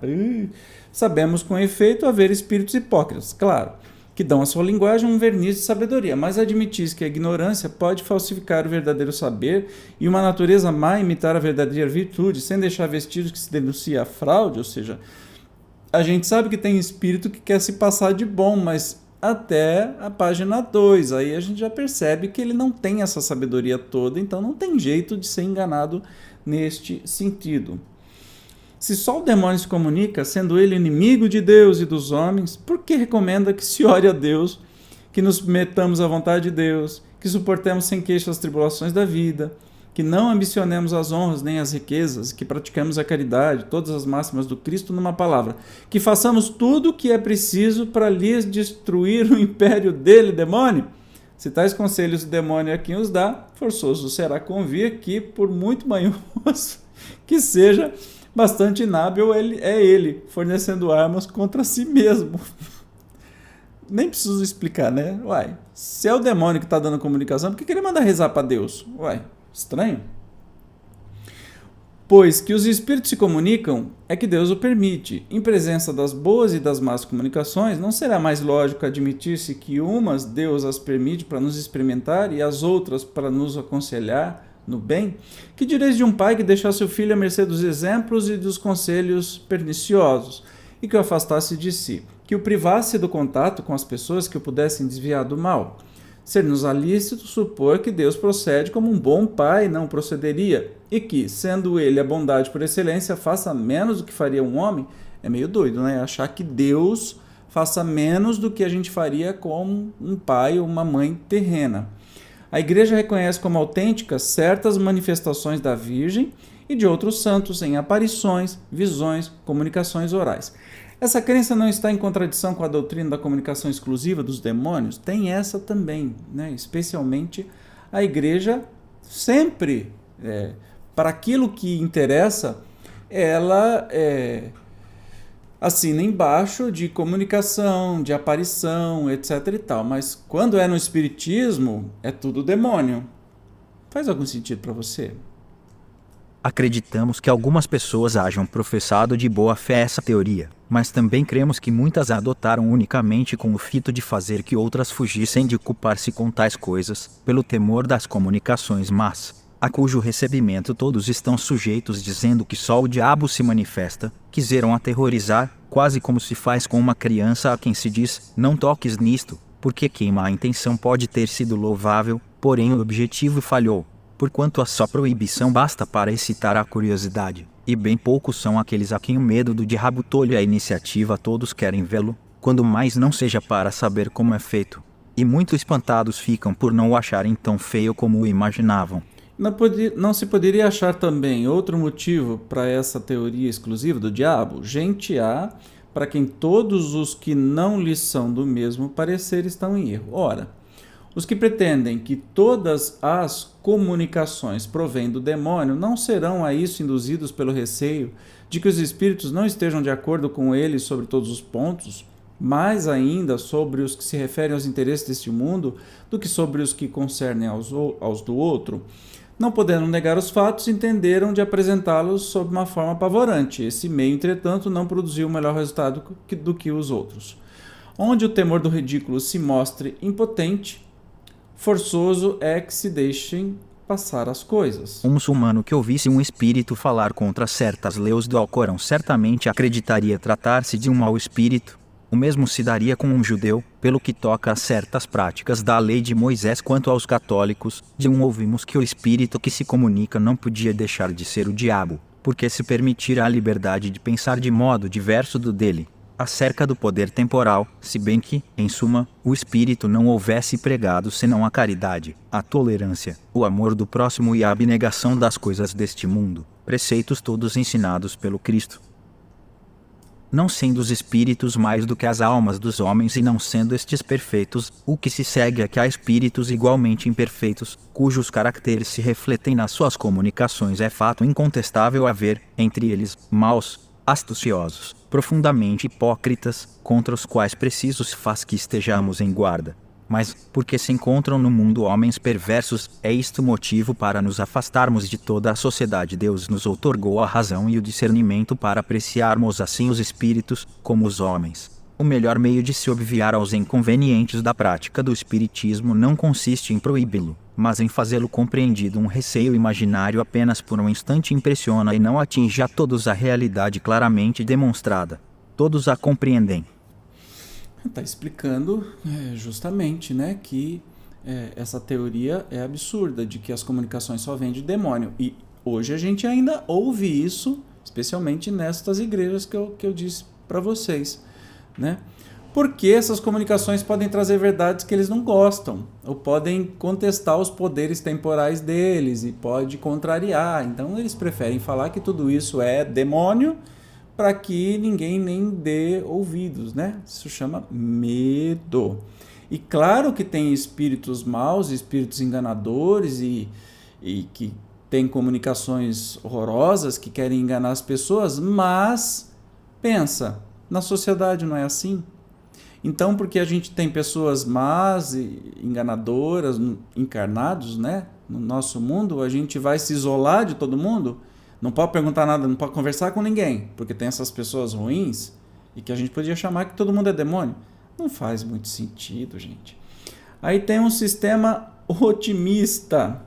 Sabemos com efeito haver espíritos hipócritas, claro, que dão à sua linguagem um verniz de sabedoria, mas admitis que a ignorância pode falsificar o verdadeiro saber e uma natureza má imitar a verdadeira virtude, sem deixar vestígios que se denuncia a fraude. Ou seja, a gente sabe que tem espírito que quer se passar de bom, mas até a página 2, aí a gente já percebe que ele não tem essa sabedoria toda, então não tem jeito de ser enganado neste sentido. Se só o demônio se comunica, sendo ele inimigo de Deus e dos homens, por que recomenda que se ore a Deus, que nos submetamos à vontade de Deus, que suportemos sem queixa as tribulações da vida, que não ambicionemos as honras nem as riquezas, que praticamos a caridade, todas as máximas do Cristo numa palavra, que façamos tudo o que é preciso para lhes destruir o império dele, demônio? Se tais conselhos o demônio a quem os dá, forçoso será convir que, por muito manhoso que seja, bastante inábil ele, fornecendo armas contra si mesmo. Nem preciso explicar, né? Se é o demônio que está dando comunicação, por que ele manda rezar para Deus? Estranho. Pois que os espíritos se comunicam, é que Deus o permite. Em presença das boas e das más comunicações, não será mais lógico admitir-se que umas Deus as permite para nos experimentar e as outras para nos aconselhar no bem? Que direis de um pai que deixou seu filho à mercê dos exemplos e dos conselhos perniciosos, e que o afastasse de si, que o privasse do contato com as pessoas que o pudessem desviar do mal? Ser-nos lícito supor que Deus procede como um bom pai não procederia, e que, sendo ele a bondade por excelência, faça menos do que faria um homem? É meio doido, né? Achar que Deus faça menos do que a gente faria com um pai ou uma mãe terrena. A Igreja reconhece como autênticas certas manifestações da Virgem e de outros santos em aparições, visões, comunicações orais. Essa crença não está em contradição com a doutrina da comunicação exclusiva dos demônios? Tem essa também, né? Especialmente a Igreja sempre, para aquilo que interessa, ela assina embaixo de comunicação, de aparição, etc e tal. Mas quando é no espiritismo, é tudo demônio. Faz algum sentido para você? Acreditamos que algumas pessoas hajam professado de boa fé essa teoria, mas também cremos que muitas a adotaram unicamente com o fito de fazer que outras fugissem de ocupar-se com tais coisas, pelo temor das comunicações más, a cujo recebimento todos estão sujeitos, dizendo que só o diabo se manifesta. Quiseram aterrorizar, quase como se faz com uma criança a quem se diz, não toques nisto, porque queima. A intenção pode ter sido louvável, porém o objetivo falhou, porquanto a só proibição basta para excitar a curiosidade, e bem poucos são aqueles a quem o medo do diabo tolhe a iniciativa. Todos querem vê-lo, quando mais não seja para saber como é feito, e muito espantados ficam por não o acharem tão feio como o imaginavam. Não se poderia achar também outro motivo para essa teoria exclusiva do diabo? Gente há para quem todos os que não lhes são do mesmo parecer estão em erro. Ora, os que pretendem que todas as comunicações provêm do demônio não serão a isso induzidos pelo receio de que os espíritos não estejam de acordo com eles sobre todos os pontos, mais ainda sobre os que se referem aos interesses deste mundo do que sobre os que concernem aos do outro. Não podendo negar os fatos, entenderam de apresentá-los sob uma forma apavorante. Esse meio, entretanto, não produziu o melhor resultado do que os outros. Onde o temor do ridículo se mostre impotente, forçoso é que se deixem passar as coisas. Um muçulmano que ouvisse um espírito falar contra certas leis do Alcorão certamente acreditaria tratar-se de um mau espírito. O mesmo se daria com um judeu, pelo que toca a certas práticas da lei de Moisés. Quanto aos católicos, de um ouvimos que o espírito que se comunica não podia deixar de ser o diabo, porque se permitira a liberdade de pensar de modo diverso do dele, acerca do poder temporal, se bem que, em suma, o espírito não houvesse pregado senão a caridade, a tolerância, o amor do próximo e a abnegação das coisas deste mundo, preceitos todos ensinados pelo Cristo. Não sendo os espíritos mais do que as almas dos homens e não sendo estes perfeitos, o que se segue é que há espíritos igualmente imperfeitos, cujos caracteres se refletem nas suas comunicações. É fato incontestável haver, entre eles, maus, astuciosos, profundamente hipócritas, contra os quais preciso se faz que estejamos em guarda. Mas, porque se encontram no mundo homens perversos, é isto motivo para nos afastarmos de toda a sociedade. Deus nos outorgou a razão e o discernimento para apreciarmos assim os espíritos, como os homens. O melhor meio de se obviar aos inconvenientes da prática do espiritismo não consiste em proibi-lo, mas em fazê-lo compreendido. Um receio imaginário apenas por um instante impressiona e não atinge a todos a realidade claramente demonstrada. Todos a compreendem. Está explicando justamente, né, que essa teoria é absurda, de que as comunicações só vêm de demônio. E hoje a gente ainda ouve isso, especialmente nestas igrejas que eu disse para vocês, né? Porque essas comunicações podem trazer verdades que eles não gostam, ou podem contestar os poderes temporais deles e pode contrariar. Então eles preferem falar que tudo isso é demônio, para que ninguém nem dê ouvidos, né? Isso chama medo. E claro que tem espíritos maus, espíritos enganadores e que têm comunicações horrorosas, que querem enganar as pessoas, mas pensa, na sociedade não é assim? Então, porque a gente tem pessoas más e enganadoras, encarnados, né, no nosso mundo, a gente vai se isolar de todo mundo? Não pode perguntar nada, não pode conversar com ninguém, porque tem essas pessoas ruins e que a gente podia chamar que todo mundo é demônio. Não faz muito sentido, gente. Aí tem um sistema otimista.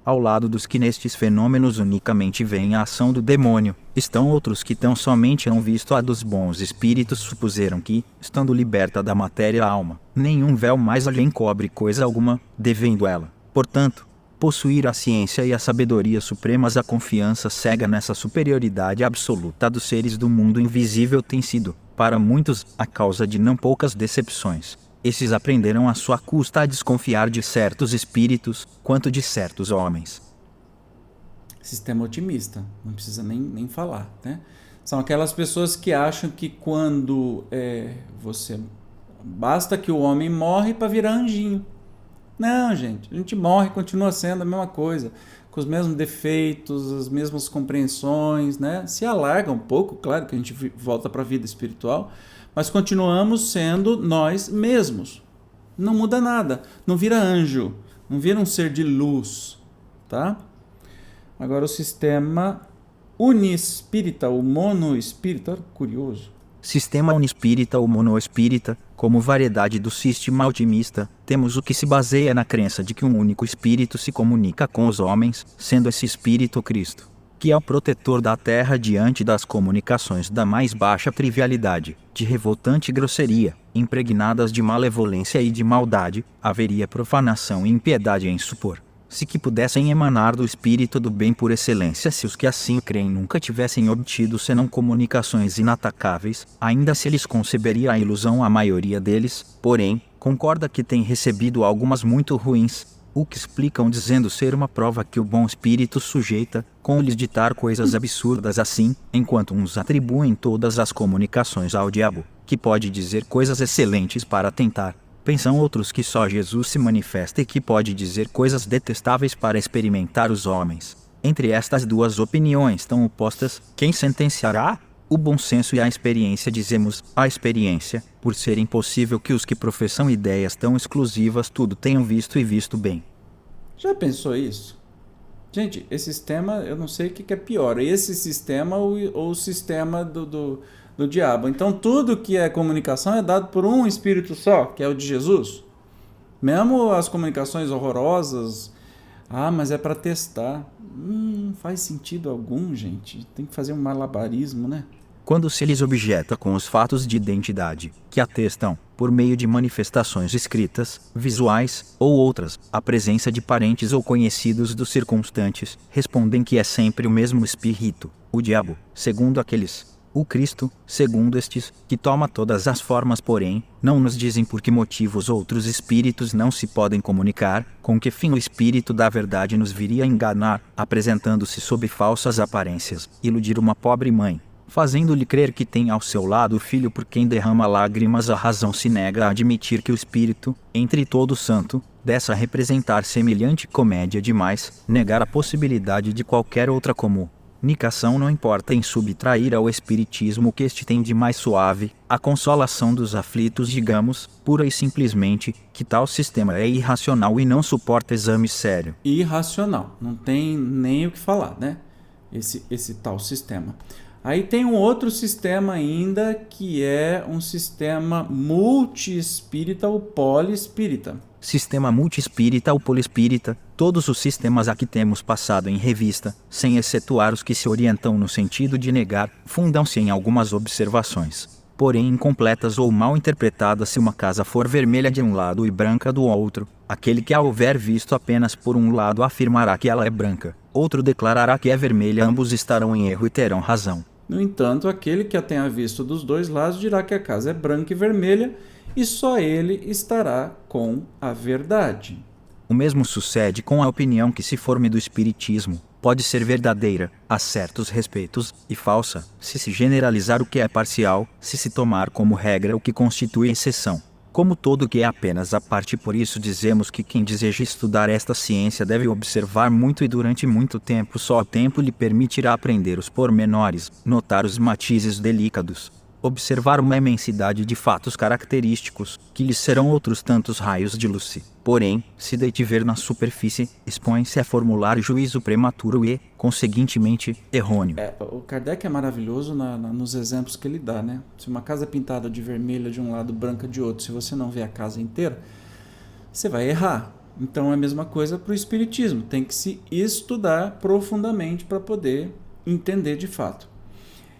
Ao lado dos que nestes fenômenos unicamente veem a ação do demônio, estão outros que tão somente não visto a dos bons espíritos supuseram que, estando liberta da matéria a alma, nenhum véu mais lhe encobre coisa alguma, devendo ela, portanto, possuir a ciência e a sabedoria supremas. A confiança cega nessa superioridade absoluta dos seres do mundo invisível tem sido, para muitos, a causa de não poucas decepções. Esses aprenderam à sua custa a desconfiar de certos espíritos, quanto de certos homens. Sistema otimista, não precisa nem falar, né? São aquelas pessoas que acham que quando basta que o homem morre para virar anjinho. Não, gente, a gente morre e continua sendo a mesma coisa, com os mesmos defeitos, as mesmas compreensões, né? Se alarga um pouco, claro que a gente volta para a vida espiritual, mas continuamos sendo nós mesmos. Não muda nada, não vira anjo, não vira um ser de luz, tá? Agora o sistema uniespírita, o monoespírita, curioso. Sistema uniespírita ou monoespírita, como variedade do sistema otimista, temos o que se baseia na crença de que um único espírito se comunica com os homens, sendo esse espírito Cristo. que é o protetor da terra diante das comunicações da mais baixa trivialidade, de revoltante grosseria, impregnadas de malevolência e de maldade, haveria profanação e impiedade em supor. Se que pudessem emanar do espírito do bem por excelência, se os que assim creem nunca tivessem obtido senão comunicações inatacáveis, ainda se lhes conceberia a ilusão à maioria deles, porém, concorda que tem recebido algumas muito ruins, o que explicam dizendo ser uma prova que o bom espírito sujeita, com lhes ditar coisas absurdas assim, enquanto uns atribuem todas as comunicações ao diabo, que pode dizer coisas excelentes para tentar. Pensam outros que só Jesus se manifesta e que pode dizer coisas detestáveis para experimentar os homens. Entre estas duas opiniões tão opostas, quem sentenciará? O bom senso e a experiência. Dizemos a experiência, por ser impossível que os que professam ideias tão exclusivas tudo tenham visto e visto bem. Já pensou isso? Gente, esse sistema, eu não sei o que é pior, esse sistema ou o sistema do diabo. Então tudo que é comunicação é dado por um espírito só, que é o de Jesus. Mesmo as comunicações horrorosas, mas é para testar. Não faz sentido algum, gente. Tem que fazer um malabarismo, né? Quando se lhes objeta com os fatos de identidade, que atestam, por meio de manifestações escritas, visuais ou outras, a presença de parentes ou conhecidos dos circunstantes, respondem que é sempre o mesmo espírito, o diabo, segundo aqueles. O Cristo, segundo estes, que toma todas as formas, porém, não nos dizem por que motivos outros espíritos não se podem comunicar, com que fim o espírito da verdade nos viria a enganar, apresentando-se sob falsas aparências, iludir uma pobre mãe, fazendo-lhe crer que tem ao seu lado o filho por quem derrama lágrimas. A razão se nega a admitir que o espírito, entre todo santo, dessa representar semelhante comédia demais, negar a possibilidade de qualquer outra comunicação não importa em subtrair ao espiritismo o que este tem de mais suave, a consolação dos aflitos. Digamos, pura e simplesmente, que tal sistema é irracional e não suporta exame sério. Irracional, não tem nem o que falar, né? Esse tal sistema. Aí tem um outro sistema ainda, que é um sistema multi-espírita ou poliespírita. Sistema multi-espírita ou poliespírita, todos os sistemas a que temos passado em revista, sem excetuar os que se orientam no sentido de negar, fundam-se em algumas observações, porém incompletas ou mal interpretadas. Se uma casa for vermelha de um lado e branca do outro, aquele que a houver visto apenas por um lado afirmará que ela é branca, outro declarará que é vermelha. Ambos estarão em erro e terão razão. No entanto, aquele que a tenha visto dos dois lados dirá que a casa é branca e vermelha, e só ele estará com a verdade. O mesmo sucede com a opinião que se forme do espiritismo. Pode ser verdadeira, a certos respeitos, e falsa, se generalizar o que é parcial, se tomar como regra o que constitui exceção. Como todo que é apenas a parte. Por isso dizemos que quem deseja estudar esta ciência deve observar muito e durante muito tempo. Só o tempo lhe permitirá aprender os pormenores, notar os matizes delicados, observar uma imensidade de fatos característicos, que lhes serão outros tantos raios de luz. Porém, se detiver na superfície, expõe-se a formular juízo prematuro e, conseguintemente, errôneo. O Kardec é maravilhoso nos exemplos que ele dá, né? Se uma casa é pintada de vermelha de um lado, branca de outro, se você não vê a casa inteira, você vai errar. Então é a mesma coisa para o espiritismo. Tem que se estudar profundamente para poder entender de fato.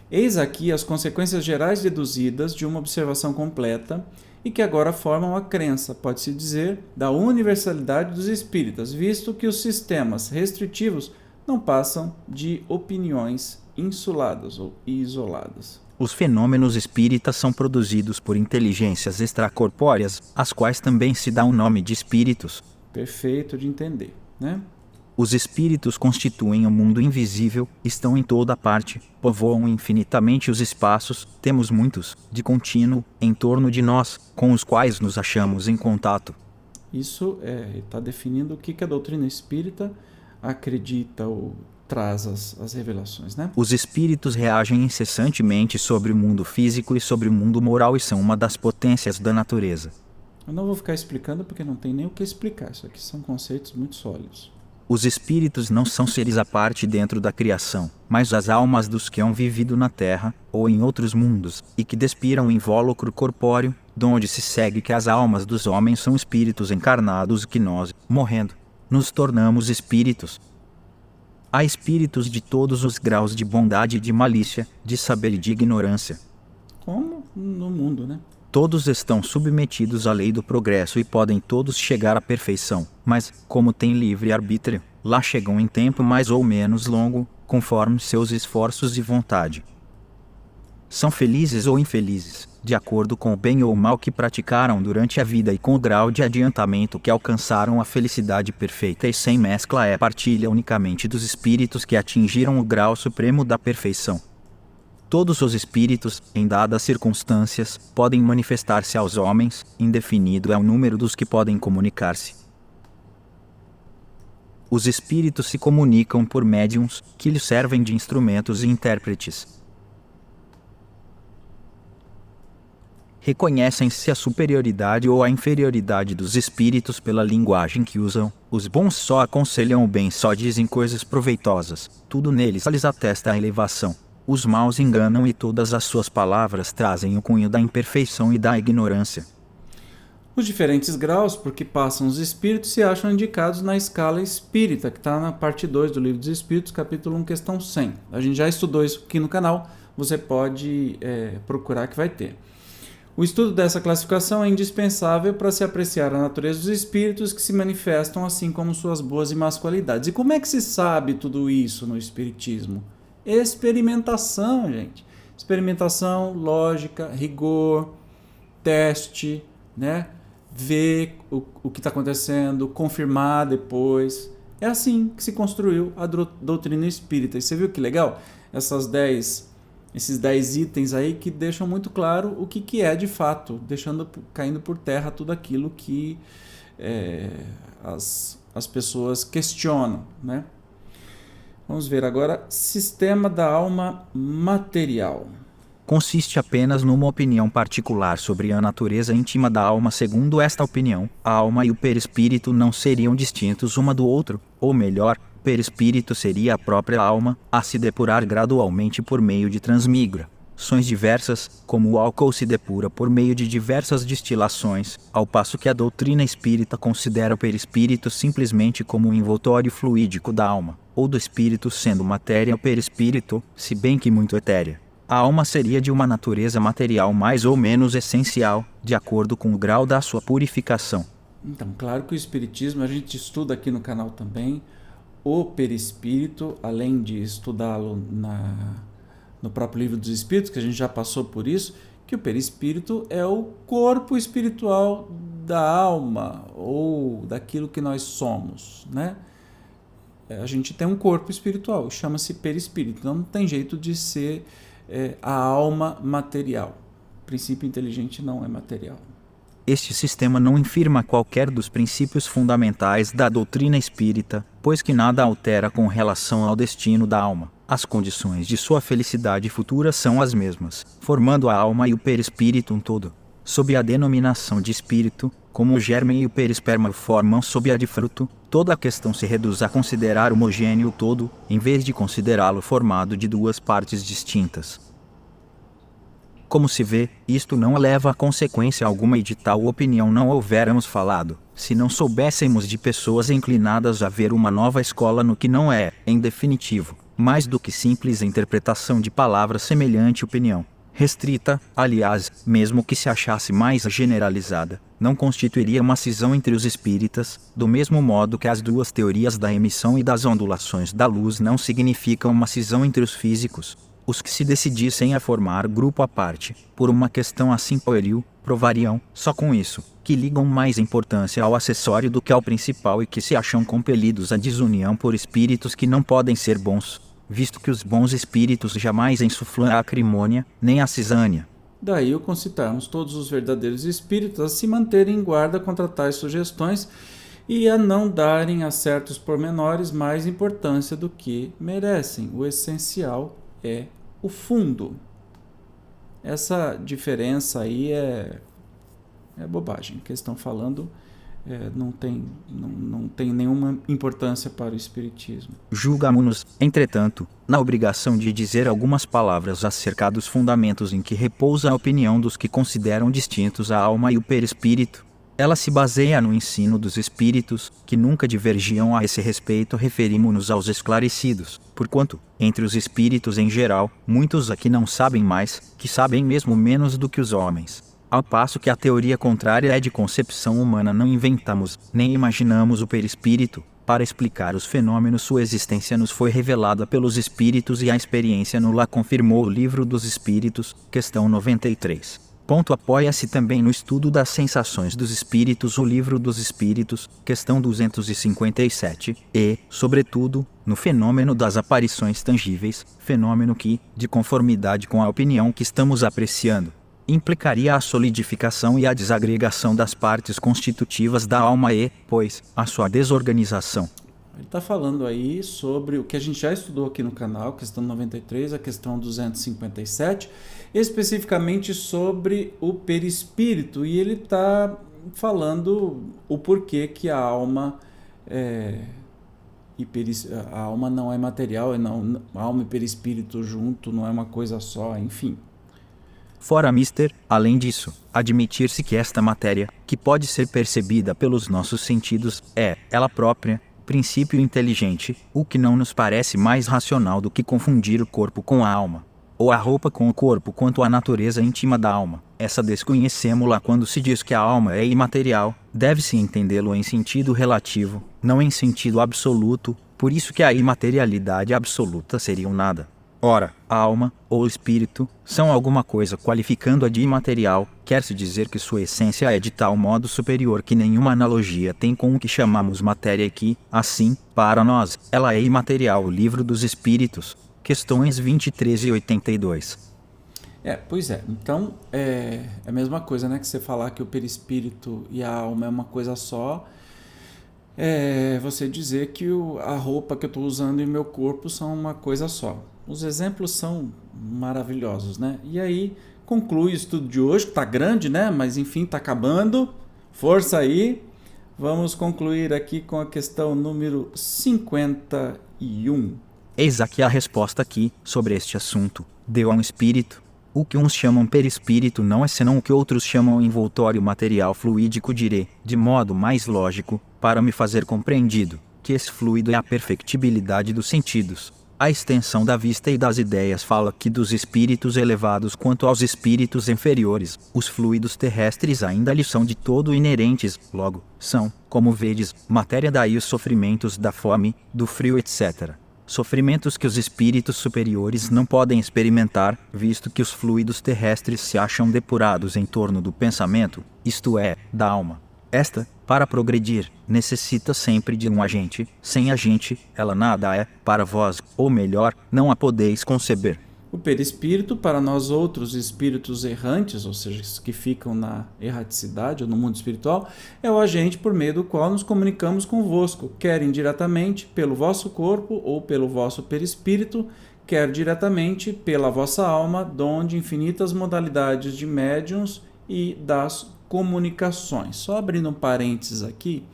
Eis aqui as consequências gerais deduzidas de uma observação completa e que agora formam a crença, pode-se dizer, da universalidade dos espíritas, visto que os sistemas restritivos não passam de opiniões insuladas ou isoladas. Os fenômenos espíritas são produzidos por inteligências extracorpóreas, às quais também se dá o nome de espíritos. Perfeito de entender, né? Os espíritos constituem o mundo invisível, estão em toda parte, povoam infinitamente os espaços, temos muitos, de contínuo, em torno de nós, com os quais nos achamos em contato. Isso está definindo o que a doutrina espírita acredita ou traz as revelações, né? Os espíritos reagem incessantemente sobre o mundo físico e sobre o mundo moral e são uma das potências da natureza. Eu não vou ficar explicando porque não tem nem o que explicar, isso aqui são conceitos muito sólidos. Os espíritos não são seres à parte dentro da criação, mas as almas dos que hão vivido na terra, ou em outros mundos, e que despiram invólucro corpóreo, donde se segue que as almas dos homens são espíritos encarnados e que nós, morrendo, nos tornamos espíritos. Há espíritos de todos os graus de bondade e de malícia, de saber e de ignorância. Como no mundo, né? Todos estão submetidos à lei do progresso e podem todos chegar à perfeição, mas, como têm livre arbítrio, lá chegam em tempo mais ou menos longo, conforme seus esforços e vontade. São felizes ou infelizes, de acordo com o bem ou o mal que praticaram durante a vida e com o grau de adiantamento que alcançaram a felicidade perfeita e sem mescla é partilha unicamente dos espíritos que atingiram o grau supremo da perfeição. Todos os espíritos, em dadas circunstâncias, podem manifestar-se aos homens, indefinido é o número dos que podem comunicar-se. Os espíritos se comunicam por médiuns, que lhes servem de instrumentos e intérpretes. Reconhecem-se a superioridade ou a inferioridade dos espíritos pela linguagem que usam. Os bons só aconselham o bem, só dizem coisas proveitosas. Tudo neles lhes atesta a elevação. Os maus enganam e todas as suas palavras trazem o cunho da imperfeição e da ignorância. Os diferentes graus por que passam os espíritos se acham indicados na escala espírita, que está na parte 2 do Livro dos Espíritos, capítulo 1, questão 100. A gente já estudou isso aqui no canal, você pode procurar que vai ter. O estudo dessa classificação é indispensável para se apreciar a natureza dos espíritos que se manifestam, assim como suas boas e más qualidades. E como é que se sabe tudo isso no espiritismo? Experimentação, gente. Experimentação, lógica, rigor, teste, né? Ver o que está acontecendo, confirmar depois. É assim que se construiu a doutrina espírita. E você viu que legal? Esses 10 itens aí que deixam muito claro o que é de fato, caindo por terra tudo aquilo que as pessoas questionam, né? Vamos ver agora, sistema da alma material. Consiste apenas numa opinião particular sobre a natureza íntima da alma. Segundo esta opinião, a alma e o perispírito não seriam distintos uma do outro, ou melhor, o perispírito seria a própria alma, a se depurar gradualmente por meio de transmigrações diversas, como o álcool se depura por meio de diversas destilações, ao passo que a doutrina espírita considera o perispírito simplesmente como um envoltório fluídico da alma, ou do espírito, sendo matéria o perispírito, se bem que muito etérea. A alma seria de uma natureza material mais ou menos essencial, de acordo com o grau da sua purificação. Então, claro que o espiritismo, a gente estuda aqui no canal também, o perispírito, além de estudá-lo no próprio Livro dos Espíritos, que a gente já passou por isso, que o perispírito é o corpo espiritual da alma, ou daquilo que nós somos, né? A gente tem um corpo espiritual, chama-se perispírito, então não tem jeito de ser a alma material. O princípio inteligente não é material. Este sistema não infirma qualquer dos princípios fundamentais da doutrina espírita, pois que nada altera com relação ao destino da alma. As condições de sua felicidade futura são as mesmas, formando a alma e o perispírito um todo. Sob a denominação de espírito, como o germe e o perisperma formam sob a de fruto, toda a questão se reduz a considerar homogêneo o todo, em vez de considerá-lo formado de duas partes distintas. Como se vê, isto não leva a consequência alguma e de tal opinião não houvéramos falado, se não soubéssemos de pessoas inclinadas a ver uma nova escola no que não é, em definitivo, mais do que simples interpretação de palavras semelhante opinião. Restrita, aliás, mesmo que se achasse mais generalizada, não constituiria uma cisão entre os espíritas, do mesmo modo que as duas teorias da emissão e das ondulações da luz não significam uma cisão entre os físicos. Os que se decidissem a formar grupo à parte, por uma questão assim pueril, provariam, só com isso, que ligam mais importância ao acessório do que ao principal e que se acham compelidos à desunião por espíritos que não podem ser bons, visto que os bons espíritos jamais insuflam a acrimônia, nem a cisânia. Daí o concitarmos todos os verdadeiros espíritos a se manterem em guarda contra tais sugestões e a não darem a certos pormenores mais importância do que merecem. O essencial é o fundo. Essa diferença aí é bobagem. O que eles estão falando não tem nenhuma importância para o espiritismo. Julgamo-nos, entretanto, na obrigação de dizer algumas palavras acerca dos fundamentos em que repousa a opinião dos que consideram distintos a alma e o perispírito. Ela se baseia no ensino dos espíritos, que nunca divergiam a esse respeito. Referimos-nos aos esclarecidos, porquanto, entre os espíritos em geral, muitos aqui não sabem mais, que sabem mesmo menos do que os homens. Ao passo que a teoria contrária é de concepção humana. Não inventamos, nem imaginamos o perispírito. Para explicar os fenômenos, sua existência nos foi revelada pelos espíritos e a experiência nos-la confirmou. O Livro dos Espíritos, questão 93. Apoia-se também no estudo das sensações dos espíritos. O Livro dos Espíritos, questão 257, e, sobretudo, no fenômeno das aparições tangíveis, fenômeno que, de conformidade com a opinião que estamos apreciando, implicaria a solidificação e a desagregação das partes constitutivas da alma e, pois, a sua desorganização. Ele está falando aí sobre o que a gente já estudou aqui no canal, questão 93, a questão 257, especificamente sobre o perispírito, e ele está falando o porquê que a alma a alma não é material, a alma e perispírito junto não é uma coisa só, enfim. Fora mister, além disso, admitir-se que esta matéria, que pode ser percebida pelos nossos sentidos, é, ela própria, princípio inteligente, o que não nos parece mais racional do que confundir o corpo com a alma, ou a roupa com o corpo quanto à natureza íntima da alma. Essa desconhecemos-la quando se diz que a alma é imaterial, deve-se entendê-lo em sentido relativo, não em sentido absoluto, por isso que a imaterialidade absoluta seria um nada. Ora, a alma, ou espírito, são alguma coisa. Qualificando-a de imaterial, quer-se dizer que sua essência é de tal modo superior que nenhuma analogia tem com o que chamamos matéria e que, assim, para nós, ela é imaterial. O Livro dos Espíritos, questões 23 e 82. Pois é. Então, é a mesma coisa, né? Que você falar que o perispírito e a alma é uma coisa só. Você dizer que a roupa que eu estou usando e o meu corpo são uma coisa só. Os exemplos são maravilhosos, né? E aí conclui o estudo de hoje, que está grande, né? Mas enfim, está acabando. Força aí. Vamos concluir aqui com a questão número 51. Eis aqui a resposta que, sobre este assunto, deu a um espírito. O que uns chamam perispírito não é senão o que outros chamam envoltório material fluídico. Direi, de modo mais lógico, para me fazer compreendido, que esse fluido é a perfectibilidade dos sentidos, a extensão da vista e das ideias. Fala aqui dos espíritos elevados quanto aos espíritos inferiores. Os fluidos terrestres ainda lhes são de todo inerentes, logo, são, como vedes, matéria. Daí os sofrimentos da fome, do frio, etc. Sofrimentos que os espíritos superiores não podem experimentar, visto que os fluidos terrestres se acham depurados em torno do pensamento, isto é, da alma. Esta, para progredir, necessita sempre de um agente. Sem agente, ela nada é. Para vós, ou melhor, não a podeis conceber. O perispírito, para nós outros espíritos errantes, ou seja, os que ficam na erraticidade ou no mundo espiritual, é o agente por meio do qual nos comunicamos convosco, quer indiretamente pelo vosso corpo ou pelo vosso perispírito, quer diretamente pela vossa alma, donde infinitas modalidades de médiuns e das comunicações. Só abrindo um parênteses aqui,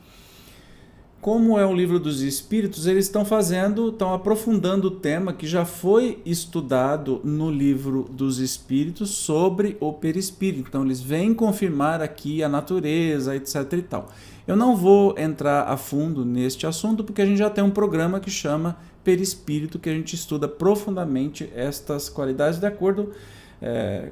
como é o Livro dos Espíritos, eles estão aprofundando o tema que já foi estudado no Livro dos Espíritos sobre o perispírito. Então eles vêm confirmar aqui a natureza, etc. e tal. Eu não vou entrar a fundo neste assunto, porque a gente já tem um programa que chama Perispírito, que a gente estuda profundamente estas qualidades de acordo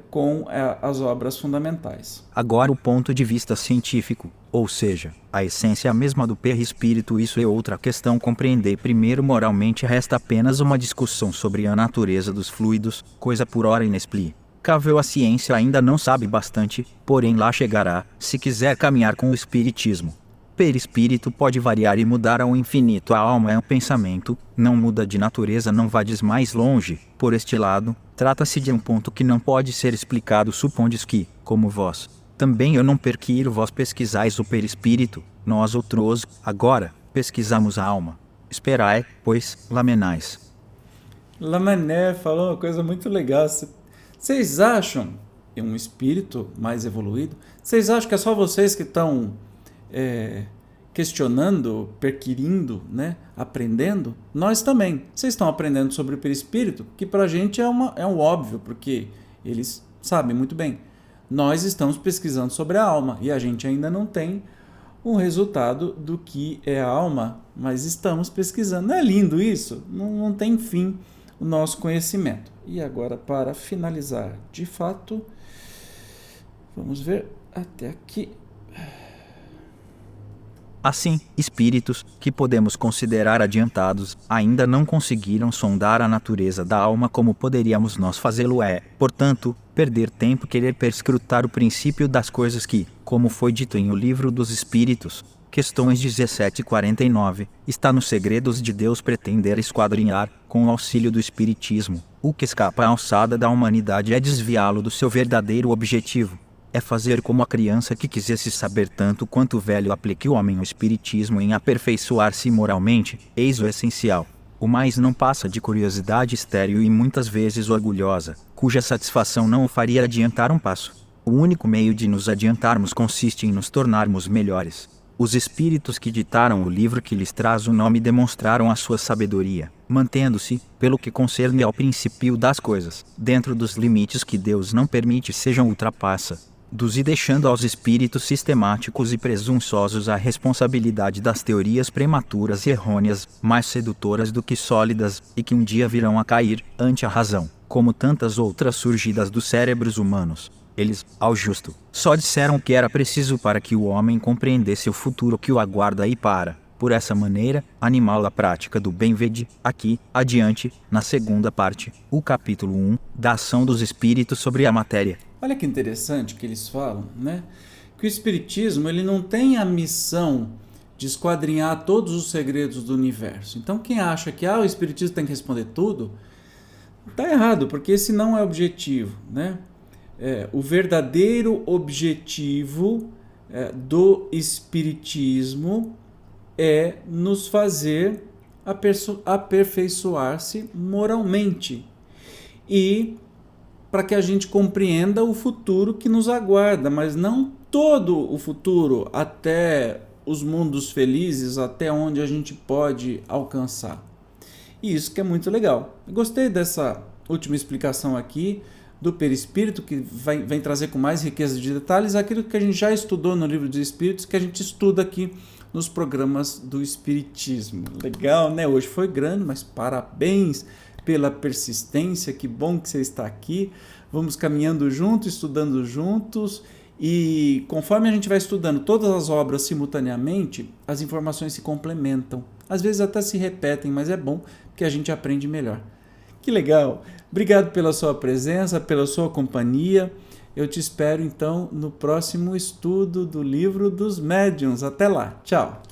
com as obras fundamentais. Agora o ponto de vista científico, ou seja, a essência mesma do perispírito, isso é outra questão. Compreender primeiro moralmente resta apenas uma discussão sobre a natureza dos fluidos, coisa por ora inexplicável. A ciência ainda não sabe bastante, porém lá chegará, se quiser caminhar com o espiritismo. Perispírito pode variar e mudar ao infinito. A alma é um pensamento, não muda de natureza. Não vades mais longe, por este lado, trata-se de um ponto que não pode ser explicado. Supondes que, como vós, também eu não perquiro, vós pesquisais o perispírito, nós outros, agora, pesquisamos a alma. Esperai, pois, lamenais. Lamané falou uma coisa muito legal. Vocês acham, um espírito mais evoluído, vocês acham que é só vocês que estão questionando, perquirindo, né? Aprendendo? Nós também. Vocês estão aprendendo sobre o perispírito, que pra gente é um óbvio, porque eles sabem muito bem. nós estamos pesquisando sobre a alma e a gente ainda não tem um resultado do que é a alma, mas estamos pesquisando. Não é lindo isso? Não tem fim o nosso conhecimento. E agora, para finalizar, de fato, vamos ver até aqui. Assim, espíritos, que podemos considerar adiantados, ainda não conseguiram sondar a natureza da alma como poderíamos nós fazê-lo portanto, perder tempo querer perscrutar o princípio das coisas que, como foi dito em O Livro dos Espíritos, questões 17 e 49, está nos segredos de Deus pretender esquadrinhar, com o auxílio do Espiritismo, o que escapa à alçada da humanidade desviá-lo do seu verdadeiro objetivo. É fazer como a criança que quisesse saber tanto quanto o velho aplique o homem ao espiritismo em aperfeiçoar-se moralmente, eis o essencial. O mais não passa de curiosidade estéril e muitas vezes orgulhosa, cuja satisfação não o faria adiantar um passo. O único meio de nos adiantarmos consiste em nos tornarmos melhores. Os espíritos que ditaram o livro que lhes traz o nome demonstraram a sua sabedoria, mantendo-se, pelo que concerne ao princípio das coisas, dentro dos limites que Deus não permite sejam ultrapassa e deixando aos espíritos sistemáticos e presunçosos a responsabilidade das teorias prematuras e errôneas, mais sedutoras do que sólidas, e que um dia virão a cair ante a razão, como tantas outras surgidas dos cérebros humanos. Eles, ao justo, só disseram que era preciso para que o homem compreendesse o futuro que o aguarda e para, por essa maneira, animá-lo à prática do bem. Vede, aqui, adiante, na segunda parte, o capítulo 1, da ação dos espíritos sobre a matéria. Olha que interessante que eles falam, né? Que o Espiritismo ele não tem a missão de esquadrinhar todos os segredos do universo. Então quem acha que o Espiritismo tem que responder tudo, está errado, porque esse não é o objetivo, né? O verdadeiro objetivo do Espiritismo é nos fazer aperfeiçoar-se moralmente e para que a gente compreenda o futuro que nos aguarda, mas não todo o futuro, até os mundos felizes, até onde a gente pode alcançar. E isso que é muito legal. Eu gostei dessa última explicação aqui do perispírito, que vem trazer com mais riqueza de detalhes aquilo que a gente já estudou no Livro dos Espíritos, que a gente estuda aqui nos programas do Espiritismo. Legal, né? Hoje foi grande, mas parabéns pela persistência, que bom que você está aqui. Vamos caminhando juntos, estudando juntos, e conforme a gente vai estudando todas as obras simultaneamente, as informações se complementam. Às vezes até se repetem, mas é bom porque a gente aprende melhor. Que legal! Obrigado pela sua presença, pela sua companhia. Eu te espero então no próximo estudo do Livro dos Médiuns. Até lá, tchau!